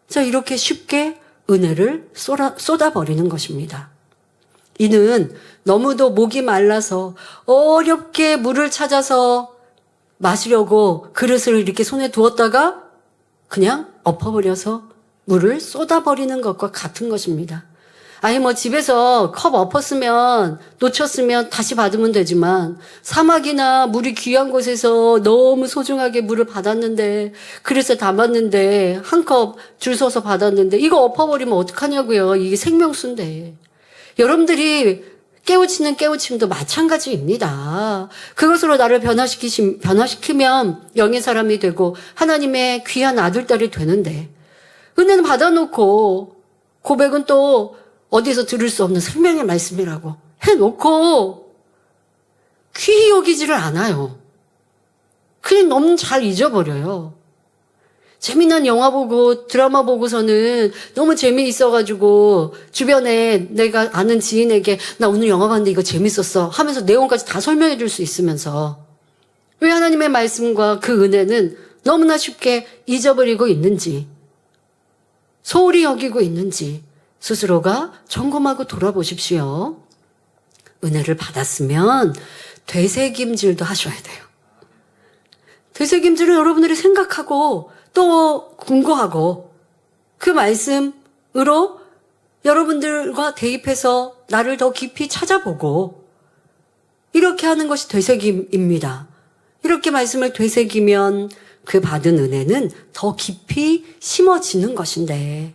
자, 이렇게 쉽게 은혜를 쏟아버리는 것입니다. 이는 너무도 목이 말라서 어렵게 물을 찾아서 마시려고 그릇을 이렇게 손에 두었다가 그냥 엎어버려서 물을 쏟아버리는 것과 같은 것입니다. 집에서 컵 엎었으면, 놓쳤으면 다시 받으면 되지만, 사막이나 물이 귀한 곳에서 너무 소중하게 물을 받았는데, 그릇에 담았는데, 한 컵 줄 서서 받았는데, 이거 엎어버리면 어떡하냐고요. 이게 생명수인데. 여러분들이 깨우치는 깨우침도 마찬가지입니다. 그것으로 나를 변화시키면 영의 사람이 되고, 하나님의 귀한 아들, 딸이 되는데, 은혜는 받아놓고, 고백은 또, 어디서 들을 수 없는 생명의 말씀이라고 해놓고 귀히 여기지를 않아요. 그냥 너무 잘 잊어버려요. 재미난 영화 보고 드라마 보고서는 너무 재미있어가지고 주변에 내가 아는 지인에게 나 오늘 영화 봤는데 이거 재밌었어 하면서 내용까지 다 설명해 줄 수 있으면서 왜 하나님의 말씀과 그 은혜는 너무나 쉽게 잊어버리고 있는지, 소홀히 여기고 있는지 스스로가 점검하고 돌아보십시오. 은혜를 받았으면 되새김질도 하셔야 돼요. 되새김질은 여러분들이 생각하고 또 궁고하고 그 말씀으로 여러분들과 대입해서 나를 더 깊이 찾아보고 이렇게 하는 것이 되새김입니다. 이렇게 말씀을 되새기면 그 받은 은혜는 더 깊이 심어지는 것인데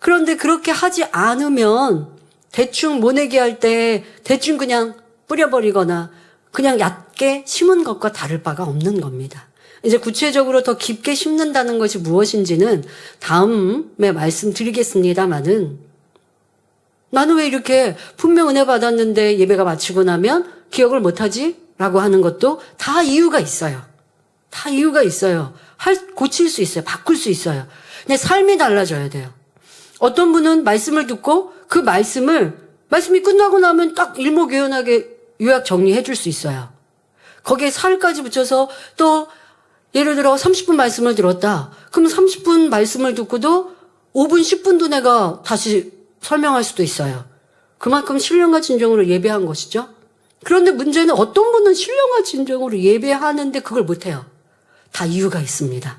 그런데 그렇게 하지 않으면 대충 모내기 할 때 대충 그냥 뿌려버리거나 그냥 얕게 심은 것과 다를 바가 없는 겁니다. 이제 구체적으로 더 깊게 심는다는 것이 무엇인지는 다음에 말씀드리겠습니다마는 나는 왜 이렇게 분명 은혜 받았는데 예배가 마치고 나면 기억을 못하지? 라고 하는 것도 다 이유가 있어요. 다 이유가 있어요. 고칠 수 있어요. 바꿀 수 있어요. 근데 삶이 달라져야 돼요. 어떤 분은 말씀을 듣고 그 말씀이 끝나고 나면 딱 일목요연하게 요약 정리해 줄 수 있어요. 거기에 살까지 붙여서 또 예를 들어 30분 말씀을 들었다. 그럼 30분 말씀을 듣고도 5분, 10분도 내가 다시 설명할 수도 있어요. 그만큼 신령과 진정으로 예배한 것이죠. 그런데 문제는 어떤 분은 신령과 진정으로 예배하는데 그걸 못해요. 다 이유가 있습니다.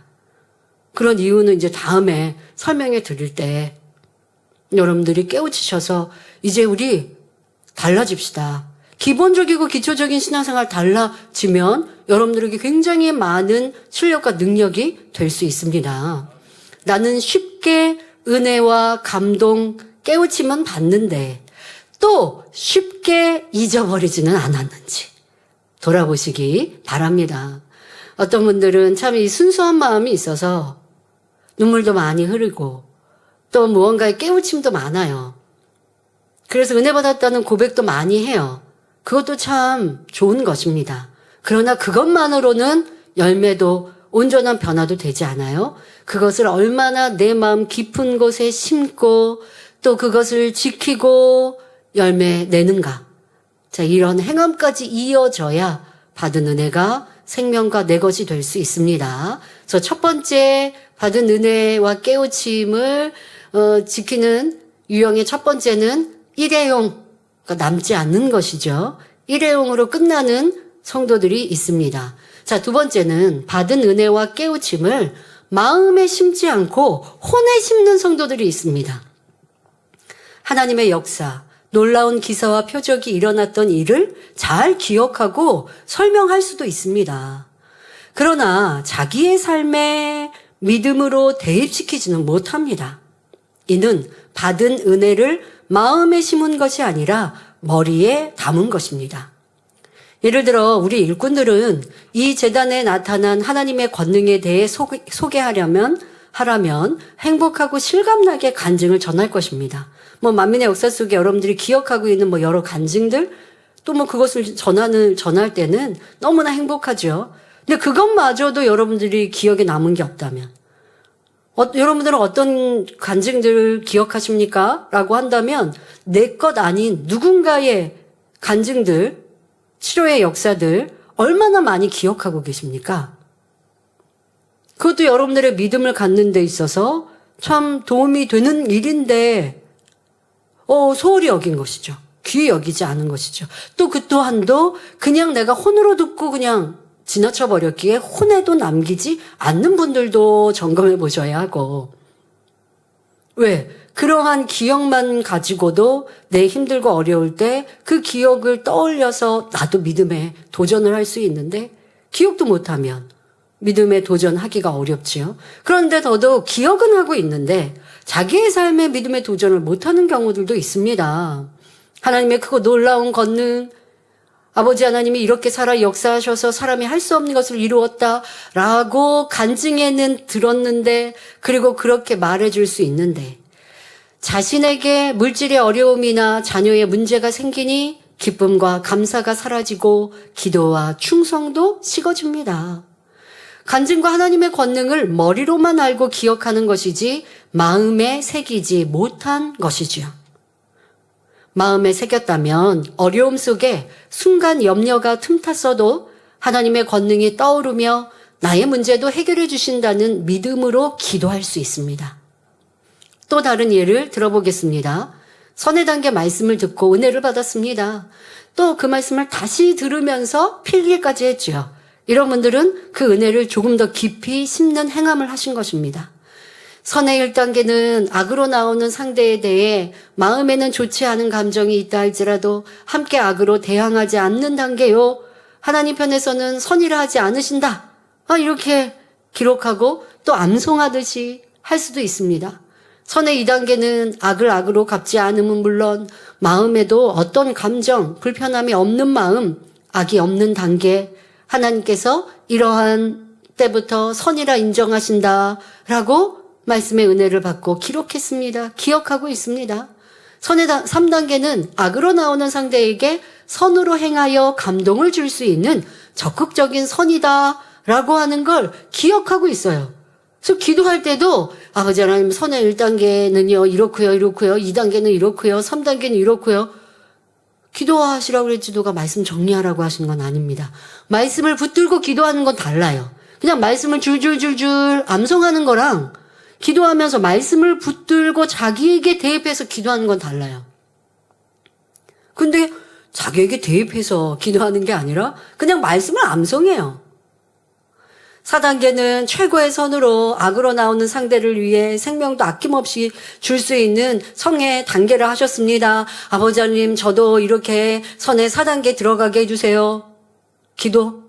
그런 이유는 이제 다음에 설명해 드릴 때 여러분들이 깨우치셔서 이제 우리 달라집시다. 기본적이고 기초적인 신앙생활 달라지면 여러분들에게 굉장히 많은 실력과 능력이 될 수 있습니다. 나는 쉽게 은혜와 감동, 깨우침은 받는데 또 쉽게 잊어버리지는 않았는지 돌아보시기 바랍니다. 어떤 분들은 참 이 순수한 마음이 있어서 눈물도 많이 흐르고 또 무언가의 깨우침도 많아요. 그래서 은혜 받았다는 고백도 많이 해요. 그것도 참 좋은 것입니다. 그러나 그것만으로는 열매도 온전한 변화도 되지 않아요. 그것을 얼마나 내 마음 깊은 곳에 심고 또 그것을 지키고 열매 내는가. 자, 이런 행함까지 이어져야 받은 은혜가 생명과 내 것이 될 수 있습니다. 그래서 첫 번째 받은 은혜와 깨우침을 지키는 유형의 첫 번째는 일회용, 그러니까 남지 않는 것이죠. 일회용으로 끝나는 성도들이 있습니다. 자, 두 번째는 받은 은혜와 깨우침을 마음에 심지 않고 혼에 심는 성도들이 있습니다. 하나님의 역사, 놀라운 기사와 표적이 일어났던 일을 잘 기억하고 설명할 수도 있습니다. 그러나 자기의 삶에 믿음으로 대입시키지는 못합니다. 이는 받은 은혜를 마음에 심은 것이 아니라 머리에 담은 것입니다. 예를 들어 우리 일꾼들은 이 제단에 나타난 하나님의 권능에 대해 소개하라면 행복하고 실감나게 간증을 전할 것입니다. 만민의 역사 속에 여러분들이 기억하고 있는 여러 간증들 또 그것을 전할 때는 너무나 행복하죠. 근데 그것마저도 여러분들이 기억에 남은 게 없다면 여러분들은 어떤 간증들을 기억하십니까? 라고 한다면 내 것 아닌 누군가의 간증들, 치료의 역사들 얼마나 많이 기억하고 계십니까? 그것도 여러분들의 믿음을 갖는 데 있어서 참 도움이 되는 일인데 소홀히 여긴 것이죠. 귀히 여기지 않은 것이죠. 또 그 또한도 그냥 내가 혼으로 듣고 그냥 지나쳐 버렸기에 혼에도 남기지 않는 분들도 점검해 보셔야 하고. 왜? 그러한 기억만 가지고도 내 힘들고 어려울 때 그 기억을 떠올려서 나도 믿음에 도전을 할 수 있는데 기억도 못하면 믿음에 도전하기가 어렵지요. 그런데 더더욱 기억은 하고 있는데 자기의 삶에 믿음에 도전을 못하는 경우들도 있습니다. 하나님의 크고 놀라운 권능, 아버지 하나님이 이렇게 살아 역사하셔서 사람이 할 수 없는 것을 이루었다라고 간증에는 들었는데 그리고 그렇게 말해줄 수 있는데 자신에게 물질의 어려움이나 자녀의 문제가 생기니 기쁨과 감사가 사라지고 기도와 충성도 식어집니다. 간증과 하나님의 권능을 머리로만 알고 기억하는 것이지 마음에 새기지 못한 것이지요. 마음에 새겼다면 어려움 속에 순간 염려가 틈탔어도 하나님의 권능이 떠오르며 나의 문제도 해결해 주신다는 믿음으로 기도할 수 있습니다. 또 다른 예를 들어보겠습니다. 선의 단계 말씀을 듣고 은혜를 받았습니다. 또 그 말씀을 다시 들으면서 필기까지 했죠. 이런 분들은 그 은혜를 조금 더 깊이 심는 행함을 하신 것입니다. 선의 1단계는 악으로 나오는 상대에 대해 마음에는 좋지 않은 감정이 있다 할지라도 함께 악으로 대항하지 않는 단계요. 하나님 편에서는 선이라 하지 않으신다. 이렇게 기록하고 또 암송하듯이 할 수도 있습니다. 선의 2단계는 악을 악으로 갚지 않음은 물론 마음에도 어떤 감정, 불편함이 없는 마음, 악이 없는 단계, 하나님께서 이러한 때부터 선이라 인정하신다라고 말씀의 은혜를 받고 기록했습니다. 기억하고 있습니다. 선의 3단계는 악으로 나오는 상대에게 선으로 행하여 감동을 줄 수 있는 적극적인 선이다라고 하는 걸 기억하고 있어요. 그래서 기도할 때도 아버지 하나님 선의 1단계는요 이렇고요 2단계는 이렇고요 3단계는 이렇고요. 기도하시라고 그랬지 누가 말씀 정리하라고 하시는 건 아닙니다. 말씀을 붙들고 기도하는 건 달라요. 그냥 말씀을 줄줄줄줄 암송하는 거랑 기도하면서 말씀을 붙들고 자기에게 대입해서 기도하는 건 달라요. 근데 자기에게 대입해서 기도하는 게 아니라 그냥 말씀을 암송해요. 4단계는 최고의 선으로 악으로 나오는 상대를 위해 생명도 아낌없이 줄 수 있는 성의 단계를 하셨습니다. 아버지 하나님 저도 이렇게 선의 4단계 들어가게 해주세요. 기도.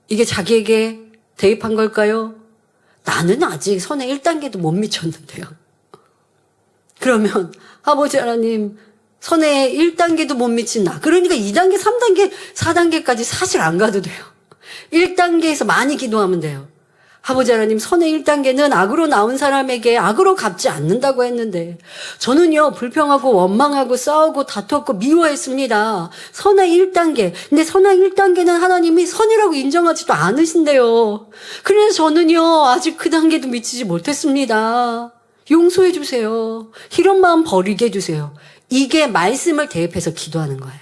이게 자기에게 대입한 걸까요? 나는 아직 선의 1단계도 못 미쳤는데요. 그러면 아버지 하나님 선의 1단계도 못 미친 나. 그러니까 2단계, 3단계, 4단계까지 사실 안 가도 돼요. 1단계에서 많이 기도하면 돼요. 아버지 하나님 선의 1단계는 악으로 나온 사람에게 악으로 갚지 않는다고 했는데 저는요 불평하고 원망하고 싸우고 다투었고 미워했습니다. 선의 1단계. 근데 선의 1단계는 하나님이 선이라고 인정하지도 않으신대요. 그래서 저는요 아직 그 단계도 미치지 못했습니다. 용서해 주세요. 이런 마음 버리게 해주세요. 이게 말씀을 대입해서 기도하는 거예요.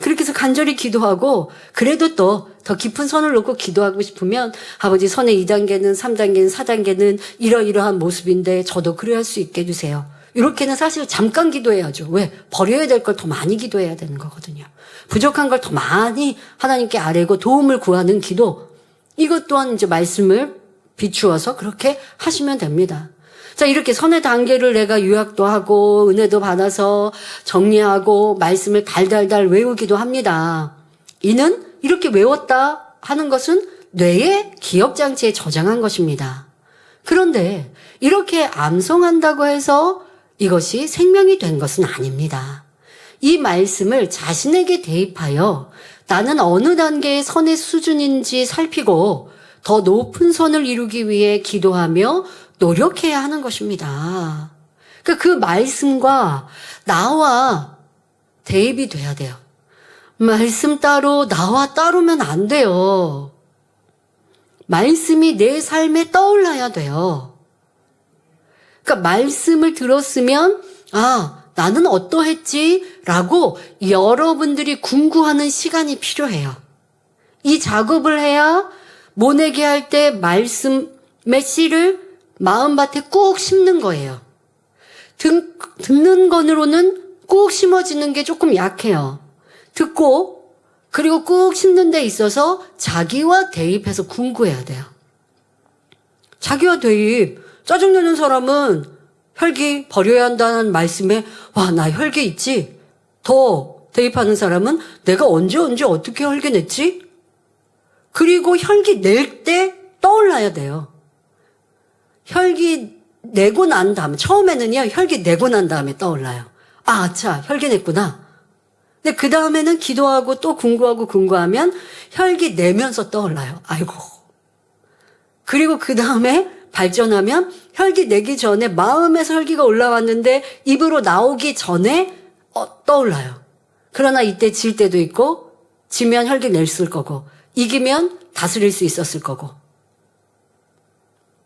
그렇게 해서 간절히 기도하고 그래도 또 더 깊은 선을 놓고 기도하고 싶으면 아버지 선의 2단계는 3단계는 4단계는 이러이러한 모습인데 저도 그래야 할 수 있게 해주세요. 이렇게는 사실 잠깐 기도해야죠. 왜? 버려야 될 걸 더 많이 기도해야 되는 거거든요. 부족한 걸 더 많이 하나님께 아뢰고 도움을 구하는 기도. 이것 또한 이제 말씀을 비추어서 그렇게 하시면 됩니다. 자, 이렇게 선의 단계를 내가 요약도 하고 은혜도 받아서 정리하고 말씀을 달달달 외우기도 합니다. 이는 이렇게 외웠다 하는 것은 뇌의 기억장치에 저장한 것입니다. 그런데 이렇게 암송한다고 해서 이것이 생명이 된 것은 아닙니다. 이 말씀을 자신에게 대입하여 나는 어느 단계의 선의 수준인지 살피고 더 높은 선을 이루기 위해 기도하며 노력해야 하는 것입니다. 그러니까 그 말씀과 나와 대입이 돼야 돼요. 말씀 따로 나와 따로면 안 돼요. 말씀이 내 삶에 떠올라야 돼요. 그러니까 말씀을 들었으면 나는 어떠했지? 라고 여러분들이 궁구하는 시간이 필요해요. 이 작업을 해야 모내기 할 때 말씀의 씨를 마음밭에 꾹 심는 거예요. 듣는 것으로는 꾹 심어지는 게 조금 약해요. 듣고 그리고 꾹 심는 데 있어서 자기와 대입해서 궁구해야 돼요. 자기와 대입. 짜증내는 사람은 혈기 버려야 한다는 말씀에 나 혈기 있지? 더 대입하는 사람은 내가 언제 어떻게 혈기 냈지? 그리고 혈기 낼 때 떠올라야 돼요. 혈기 내고 난 다음에 처음에는요 혈기 내고 난 다음에 떠올라요. 아차 혈기 냈구나. 근데 그 다음에는 기도하고 또 궁구하면 혈기 내면서 떠올라요. 아이고. 그리고 그 다음에 발전하면 혈기 내기 전에 마음에서 혈기가 올라왔는데 입으로 나오기 전에 떠올라요. 그러나 이때 질 때도 있고 지면 혈기 냈을 거고 이기면 다스릴 수 있었을 거고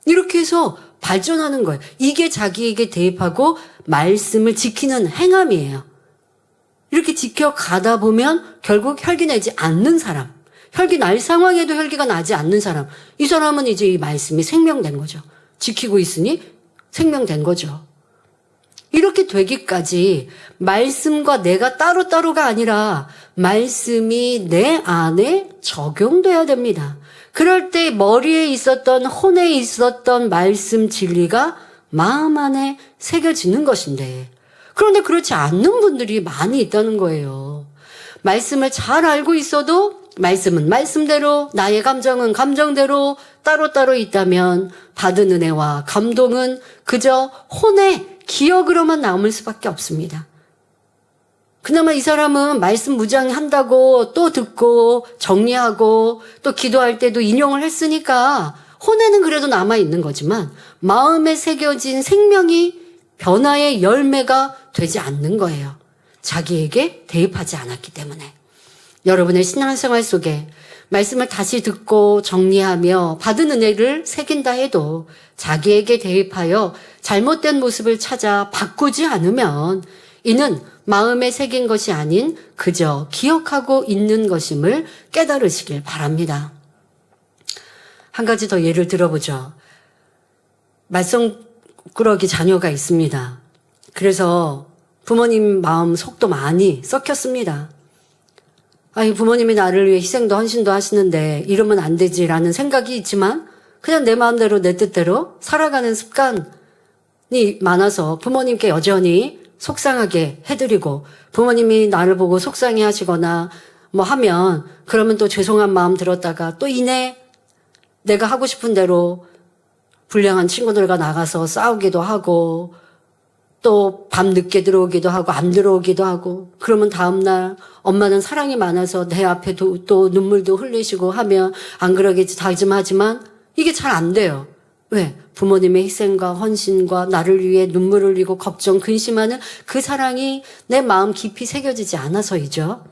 이렇게 해서 발전하는 거예요. 이게 자기에게 대입하고 말씀을 지키는 행함이에요. 이렇게 지켜가다 보면 결국 혈기 내지 않는 사람, 혈기 날 상황에도 혈기가 나지 않는 사람, 이 사람은 이제 이 말씀이 생명된 거죠. 지키고 있으니 생명된 거죠. 이렇게 되기까지 말씀과 내가 따로따로가 아니라 말씀이 내 안에 적용돼야 됩니다. 그럴 때 머리에 있었던 혼에 있었던 말씀 진리가 마음 안에 새겨지는 것인데 그런데 그렇지 않는 분들이 많이 있다는 거예요. 말씀을 잘 알고 있어도 말씀은 말씀대로 나의 감정은 감정대로 따로따로 있다면 받은 은혜와 감동은 그저 혼에 기억으로만 남을 수밖에 없습니다. 그나마 이 사람은 말씀 무장한다고 또 듣고 정리하고 또 기도할 때도 인용을 했으니까 혼에는 그래도 남아있는 거지만 마음에 새겨진 생명이 변화의 열매가 되지 않는 거예요. 자기에게 대입하지 않았기 때문에. 여러분의 신앙생활 속에 말씀을 다시 듣고 정리하며 받은 은혜를 새긴다 해도 자기에게 대입하여 잘못된 모습을 찾아 바꾸지 않으면 이는 마음에 새긴 것이 아닌 그저 기억하고 있는 것임을 깨달으시길 바랍니다. 한 가지 더 예를 들어보죠. 말썽꾸러기 자녀가 있습니다. 그래서 부모님 마음 속도 많이 썩혔습니다. 아니, 부모님이 나를 위해 희생도 헌신도 하시는데 이러면 안 되지라는 생각이 있지만 그냥 내 마음대로 내 뜻대로 살아가는 습관이 많아서 부모님께 여전히 속상하게 해드리고 부모님이 나를 보고 속상해 하시거나 뭐 하면 그러면 또 죄송한 마음 들었다가 또 이내 내가 하고 싶은 대로 불량한 친구들과 나가서 싸우기도 하고 또 밤 늦게 들어오기도 하고 안 들어오기도 하고 그러면 다음날 엄마는 사랑이 많아서 내 앞에 또 눈물도 흘리시고 하면 안 그러겠지 다짐하지만 이게 잘 안 돼요. 왜? 부모님의 희생과 헌신과 나를 위해 눈물을 흘리고 걱정, 근심하는 그 사랑이 내 마음 깊이 새겨지지 않아서이죠.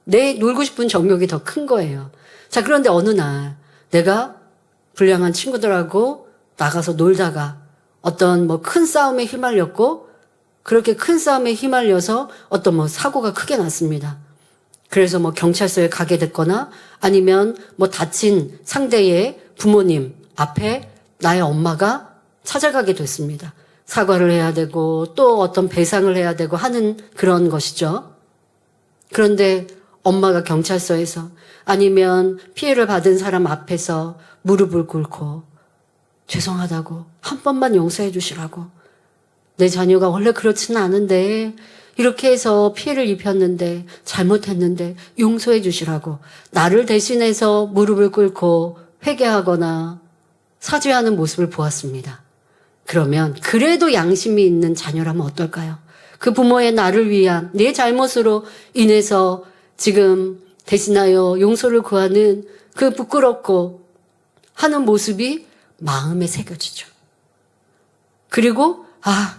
내 놀고 싶은 정욕이 더 큰 거예요. 자, 그런데 어느 날 내가 불량한 친구들하고 나가서 놀다가 어떤 뭐 큰 싸움에 휘말렸고 그렇게 큰 싸움에 휘말려서 어떤 뭐 사고가 크게 났습니다. 그래서 뭐 경찰서에 가게 됐거나 아니면 뭐 다친 상대의 부모님 앞에 나의 엄마가 찾아가게 됐습니다. 사과를 해야 되고 또 어떤 배상을 해야 되고 하는 그런 것이죠. 그런데 엄마가 경찰서에서 아니면 피해를 받은 사람 앞에서 무릎을 꿇고 죄송하다고 한 번만 용서해 주시라고 내 자녀가 원래 그렇지는 않은데 이렇게 해서 피해를 입혔는데 잘못했는데 용서해 주시라고 나를 대신해서 무릎을 꿇고 회개하거나 사죄하는 모습을 보았습니다. 그러면 그래도 양심이 있는 자녀라면 어떨까요? 그 부모의 나를 위한 내 잘못으로 인해서 지금 대신하여 용서를 구하는 그 부끄럽고 하는 모습이 마음에 새겨지죠. 그리고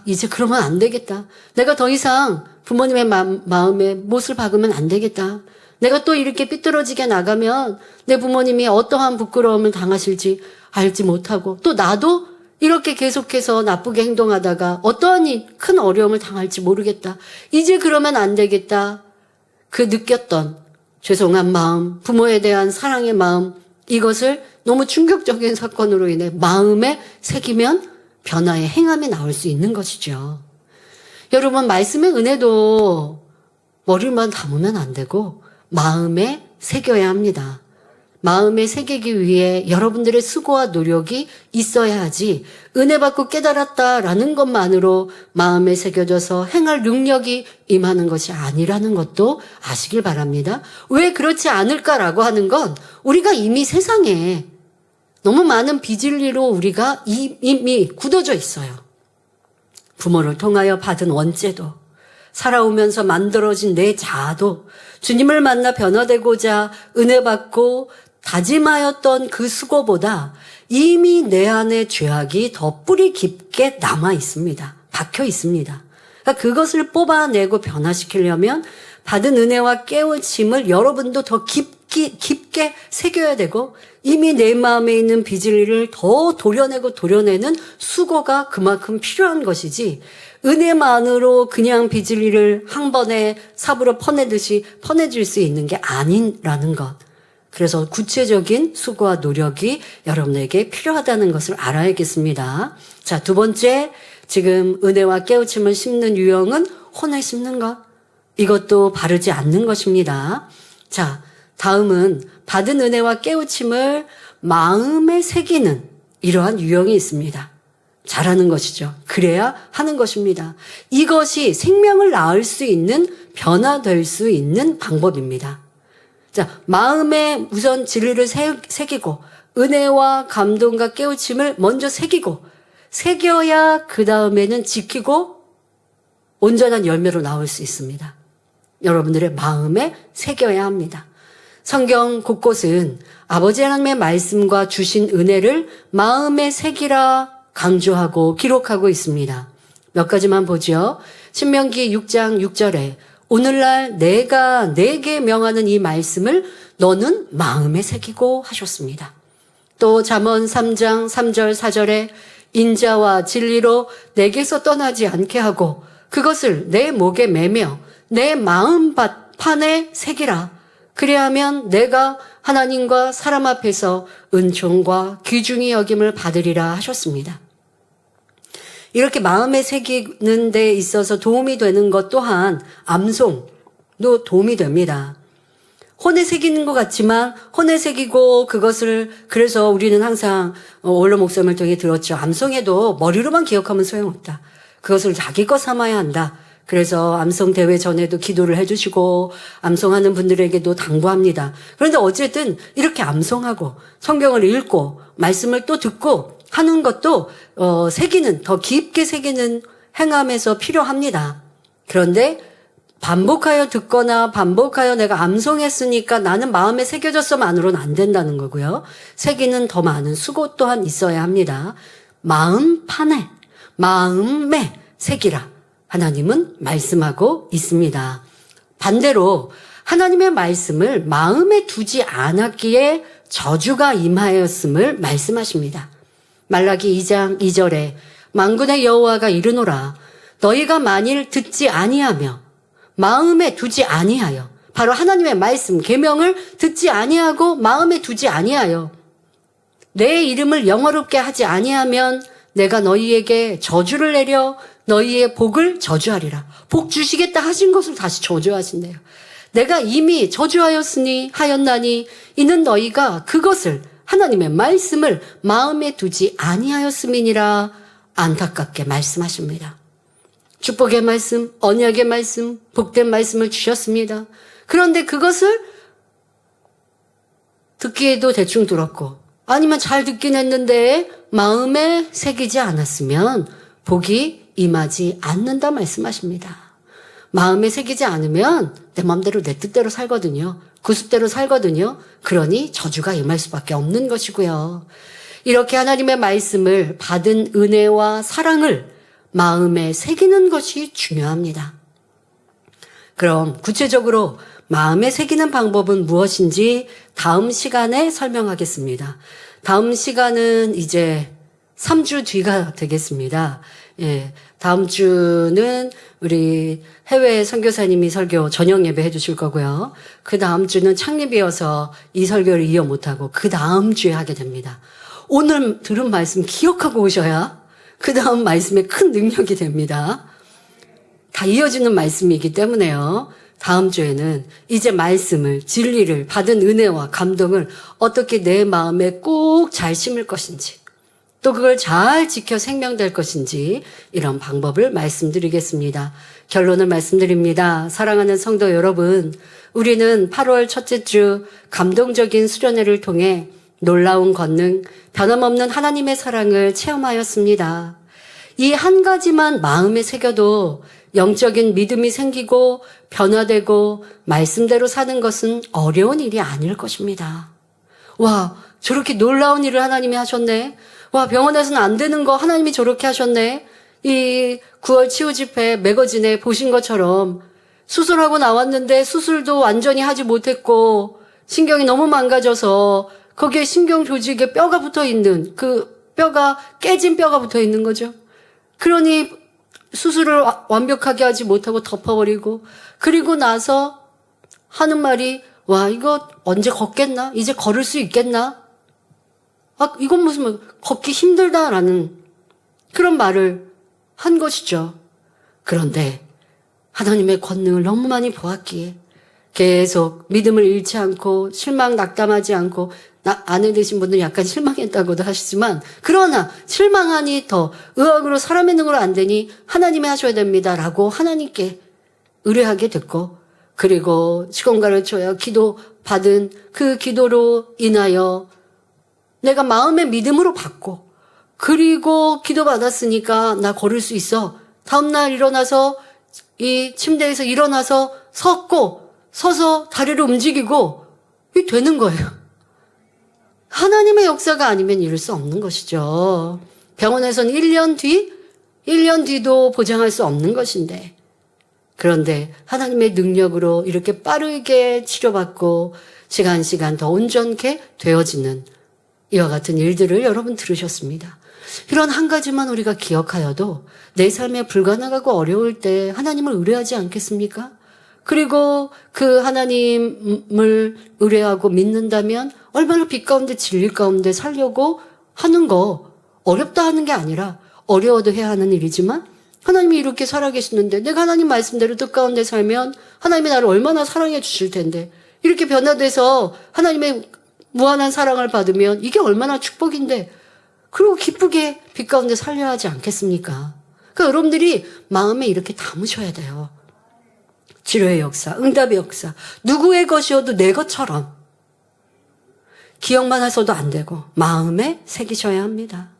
이제 그러면 안 되겠다. 내가 더 이상 부모님의 마음에 못을 박으면 안 되겠다. 내가 또 이렇게 삐뚤어지게 나가면 내 부모님이 어떠한 부끄러움을 당하실지 알지 못하고 또 나도 이렇게 계속해서 나쁘게 행동하다가 어떠한 큰 어려움을 당할지 모르겠다. 이제 그러면 안 되겠다. 그 느꼈던 죄송한 마음, 부모에 대한 사랑의 마음, 이것을 너무 충격적인 사건으로 인해 마음에 새기면 변화의 행함이 나올 수 있는 것이죠. 여러분, 말씀의 은혜도 머리만 담으면 안 되고 마음에 새겨야 합니다. 마음에 새기기 위해 여러분들의 수고와 노력이 있어야 하지 은혜 받고 깨달았다라는 것만으로 마음에 새겨져서 행할 능력이 임하는 것이 아니라는 것도 아시길 바랍니다. 왜 그렇지 않을까라고 하는 건 우리가 이미 세상에 너무 많은 비진리로 우리가 이미 굳어져 있어요. 부모를 통하여 받은 원죄도 살아오면서 만들어진 내 자아도 주님을 만나 변화되고자 은혜 받고 다짐하였던 그 수고보다 이미 내 안에 죄악이 더 뿌리 깊게 남아 있습니다. 박혀 있습니다. 그러니까 그것을 뽑아내고 변화시키려면 받은 은혜와 깨우침을 여러분도 더 깊게 새겨야 되고 이미 내 마음에 있는 비진리를 더 도려내는 수고가 그만큼 필요한 것이지 은혜만으로 그냥 비진리를 한 번에 삽으로 퍼내듯이 퍼내질 수 있는 게 아니라는 것. 그래서 구체적인 수고와 노력이 여러분에게 필요하다는 것을 알아야겠습니다. 자, 두 번째, 지금 은혜와 깨우침을 심는 유형은 혼을 심는 것. 이것도 바르지 않는 것입니다. 자, 다음은 받은 은혜와 깨우침을 마음에 새기는 이러한 유형이 있습니다. 잘하는 것이죠. 그래야 하는 것입니다. 이것이 생명을 낳을 수 있는, 변화될 수 있는 방법입니다. 자, 마음에 우선 진리를 새기고 은혜와 감동과 깨우침을 먼저 새기고 새겨야 그 다음에는 지키고 온전한 열매로 나올 수 있습니다. 여러분들의 마음에 새겨야 합니다. 성경 곳곳은 아버지 하나님의 말씀과 주신 은혜를 마음에 새기라 강조하고 기록하고 있습니다. 몇 가지만 보죠. 신명기 6장 6절에 오늘날 내가 내게 명하는 이 말씀을 너는 마음에 새기고 하셨습니다. 또 잠언 3장 3절 4절에 인자와 진리로 내게서 떠나지 않게 하고 그것을 내 목에 매며 내 마음판에 새기라. 그리하면 내가 하나님과 사람 앞에서 은총과 귀중히 여김을 받으리라 하셨습니다. 이렇게 마음에 새기는 데 있어서 도움이 되는 것 또한 암송도 도움이 됩니다. 혼에 새기는 것 같지만 혼에 새기고 그것을 그래서 우리는 항상 원로 목사님을 통해 들었죠. 암송해도 머리로만 기억하면 소용없다. 그것을 자기 것 삼아야 한다. 그래서 암송 대회 전에도 기도를 해주시고 암송하는 분들에게도 당부합니다. 그런데 어쨌든 이렇게 암송하고 성경을 읽고 말씀을 또 듣고 하는 것도 새기는 더 깊게 새기는 행함에서 필요합니다. 그런데 반복하여 듣거나 반복하여 내가 암송했으니까 나는 마음에 새겨졌어만으로는 안 된다는 거고요. 새기는 더 많은 수고 또한 있어야 합니다. 마음판에 마음에 새기라. 하나님은 말씀하고 있습니다. 반대로 하나님의 말씀을 마음에 두지 않았기에 저주가 임하였음을 말씀하십니다. 말라기 2장 2절에 만군의 여호와가 이르노라 너희가 만일 듣지 아니하며 마음에 두지 아니하여 바로 하나님의 말씀 계명을 듣지 아니하고 마음에 두지 아니하여 내 이름을 영어롭게 하지 아니하면 내가 너희에게 저주를 내려 너희의 복을 저주하리라. 복 주시겠다 하신 것을 다시 저주하신대요. 내가 이미 하였나니 이는 너희가 그것을 하나님의 말씀을 마음에 두지 아니하였음이니라 안타깝게 말씀하십니다. 축복의 말씀, 언약의 말씀, 복된 말씀을 주셨습니다. 그런데 그것을 듣기에도 대충 들었고 아니면 잘 듣긴 했는데 마음에 새기지 않았으면 복이 임하지 않는다 말씀하십니다. 마음에 새기지 않으면 내 마음대로 내 뜻대로 살거든요. 구습대로 살거든요. 그러니 저주가 임할 수밖에 없는 것이고요. 이렇게 하나님의 말씀을 받은 은혜와 사랑을 마음에 새기는 것이 중요합니다. 그럼 구체적으로 마음에 새기는 방법은 무엇인지 다음 시간에 설명하겠습니다. 다음 시간은 이제 3주 뒤가 되겠습니다. 예, 다음 주는 우리 해외 선교사님이 설교 저녁 예배 해주실 거고요. 그 다음 주는 창립이어서 이 설교를 이어 못하고 그 다음 주에 하게 됩니다. 오늘 들은 말씀 기억하고 오셔야 그 다음 말씀에 큰 능력이 됩니다. 다 이어지는 말씀이기 때문에요. 다음 주에는 이제 말씀을, 진리를 받은 은혜와 감동을 어떻게 내 마음에 꼭 잘 심을 것인지 또 그걸 잘 지켜 생명될 것인지 이런 방법을 말씀드리겠습니다. 결론을 말씀드립니다. 사랑하는 성도 여러분, 우리는 8월 첫째 주 감동적인 수련회를 통해 놀라운 권능, 변함없는 하나님의 사랑을 체험하였습니다. 이 한 가지만 마음에 새겨도 영적인 믿음이 생기고 변화되고 말씀대로 사는 것은 어려운 일이 아닐 것입니다. 와, 저렇게 놀라운 일을 하나님이 하셨네. 와, 병원에서는 안 되는 거 하나님이 저렇게 하셨네. 이 9월 치유 집회 매거진에 보신 것처럼 수술하고 나왔는데 수술도 완전히 하지 못했고 신경이 너무 망가져서 거기에 신경 조직에 뼈가 붙어 있는 그 뼈가 깨진 뼈가 붙어 있는 거죠. 그러니 수술을 완벽하게 하지 못하고 덮어버리고 그리고 나서 하는 말이 와, 이거 언제 걷겠나? 이제 걸을 수 있겠나? 아, 이건 무슨 걷기 힘들다라는 그런 말을 한 것이죠. 그런데 하나님의 권능을 너무 많이 보았기에 계속 믿음을 잃지 않고 실망 낙담하지 않고 아내 되신 분들은 약간 실망했다고도 하시지만 그러나 실망하니 더 의학으로 사람의 능으로 안 되니 하나님이 하셔야 됩니다라고 하나님께 의뢰하게 됐고 그리고 시공간을 쳐야 기도 받은 그 기도로 인하여 내가 마음의 믿음으로 받고 그리고 기도 받았으니까 나 걸을 수 있어. 다음날 일어나서 이 침대에서 일어나서 서서 다리를 움직이고 이게 되는 거예요. 하나님의 역사가 아니면 이룰 수 없는 것이죠. 병원에서는 1년 뒤도 보장할 수 없는 것인데, 그런데 하나님의 능력으로 이렇게 빠르게 치료받고 시간 더 온전케 되어지는 이와 같은 일들을 여러분 들으셨습니다. 이런 한 가지만 우리가 기억하여도 내 삶에 불가능하고 어려울 때 하나님을 의뢰하지 않겠습니까? 그리고 그 하나님을 의뢰하고 믿는다면 얼마나 빛 가운데 진리 가운데 살려고 하는 거 어렵다 하는 게 아니라 어려워도 해야 하는 일이지만 하나님이 이렇게 살아계시는데 내가 하나님 말씀대로 뜻 가운데 살면 하나님이 나를 얼마나 사랑해 주실 텐데 이렇게 변화돼서 하나님의 무한한 사랑을 받으면 이게 얼마나 축복인데 그리고 기쁘게 빛 가운데 살려야 하지 않겠습니까? 그러니까 여러분들이 마음에 이렇게 담으셔야 돼요. 치료의 역사, 응답의 역사, 누구의 것이어도 내 것처럼 기억만 해서도 안 되고 마음에 새기셔야 합니다.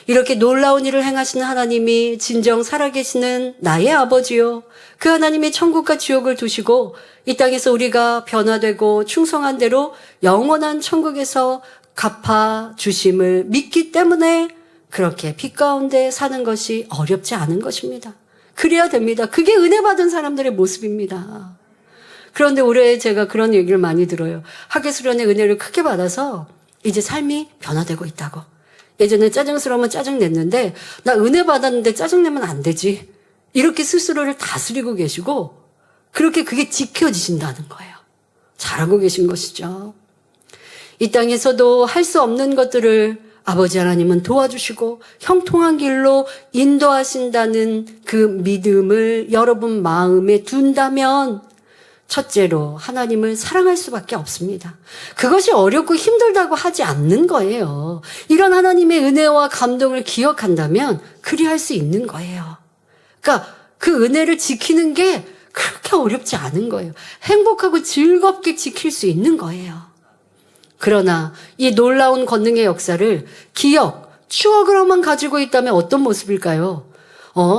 이렇게 놀라운 일을 행하시는 하나님이 진정 살아계시는 나의 아버지요. 그 하나님이 천국과 지옥을 두시고 이 땅에서 우리가 변화되고 충성한 대로 영원한 천국에서 갚아주심을 믿기 때문에 그렇게 빛 가운데 사는 것이 어렵지 않은 것입니다. 그래야 됩니다. 그게 은혜 받은 사람들의 모습입니다. 그런데 올해 제가 그런 얘기를 많이 들어요. 하계수련의 은혜를 크게 받아서 이제 삶이 변화되고 있다고. 예전에 짜증스러우면 짜증 냈는데 나 은혜 받았는데 짜증내면 안 되지. 이렇게 스스로를 다스리고 계시고 그렇게 그게 지켜지신다는 거예요. 잘하고 계신 것이죠. 이 땅에서도 할 수 없는 것들을 아버지 하나님은 도와주시고 형통한 길로 인도하신다는 그 믿음을 여러분 마음에 둔다면 첫째로 하나님을 사랑할 수밖에 없습니다. 그것이 어렵고 힘들다고 하지 않는 거예요. 이런 하나님의 은혜와 감동을 기억한다면 그리할 수 있는 거예요. 그러니까 그 은혜를 지키는 게 그렇게 어렵지 않은 거예요. 행복하고 즐겁게 지킬 수 있는 거예요. 그러나 이 놀라운 권능의 역사를 추억으로만 가지고 있다면 어떤 모습일까요?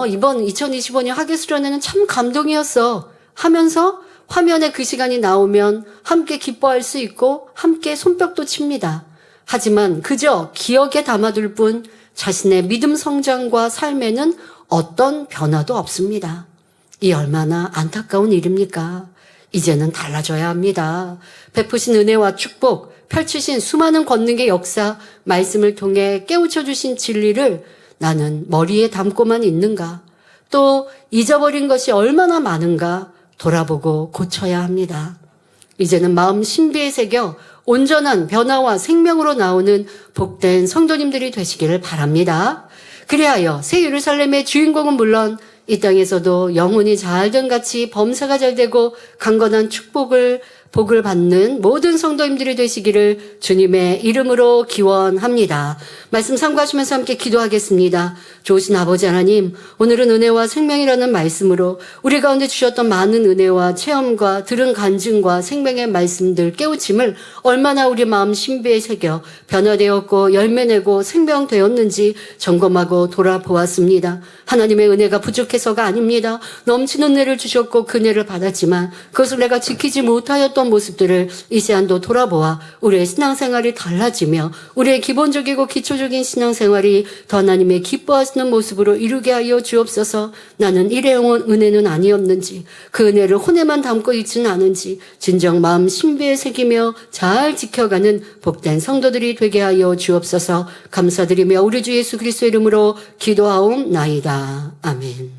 이번 2025년 하계수련회는 참 감동이었어 하면서 화면에 그 시간이 나오면 함께 기뻐할 수 있고 함께 손뼉도 칩니다. 하지만 그저 기억에 담아둘 뿐 자신의 믿음 성장과 삶에는 어떤 변화도 없습니다. 이 얼마나 안타까운 일입니까? 이제는 달라져야 합니다. 베푸신 은혜와 축복, 펼치신 수많은 권능의 역사, 말씀을 통해 깨우쳐 주신 진리를 나는 머리에 담고만 있는가? 또 잊어버린 것이 얼마나 많은가? 돌아보고 고쳐야 합니다. 이제는 마음 신비에 새겨 온전한 변화와 생명으로 나오는 복된 성도님들이 되시기를 바랍니다. 그리하여 새 예루살렘의 주인공은 물론 이 땅에서도 영혼이 잘된 같이 범사가 잘 되고 강건한 복을 받는 모든 성도님들이 되시기를 주님의 이름으로 기원합니다. 말씀 참고하시면서 함께 기도하겠습니다. 좋으신 아버지 하나님, 오늘은 은혜와 생명이라는 말씀으로 우리 가운데 주셨던 많은 은혜와 체험과 들은 간증과 생명의 말씀들 깨우침을 얼마나 우리 마음 신비에 새겨 변화되었고 열매내고 생명되었는지 점검하고 돌아보았습니다. 하나님의 은혜가 부족해서가 아닙니다. 넘치는 은혜를 주셨고 그 은혜를 받았지만 그것을 내가 지키지 못하였던 모습들을 이 시간도 돌아보아 우리의 신앙생활이 달라지며 우리의 기본적이고 기초적인 신앙생활이 더 하나님의 기뻐하시는 모습으로 이루게 하여 주옵소서. 나는 일회용 은혜는 아니었는지 그 은혜를 혼에만 담고 있지는 않은지 진정 마음 신비에 새기며 잘 지켜가는 복된 성도들이 되게 하여 주옵소서. 감사드리며 우리 주 예수 그리스도의 이름으로 기도하옵나이다. 아멘.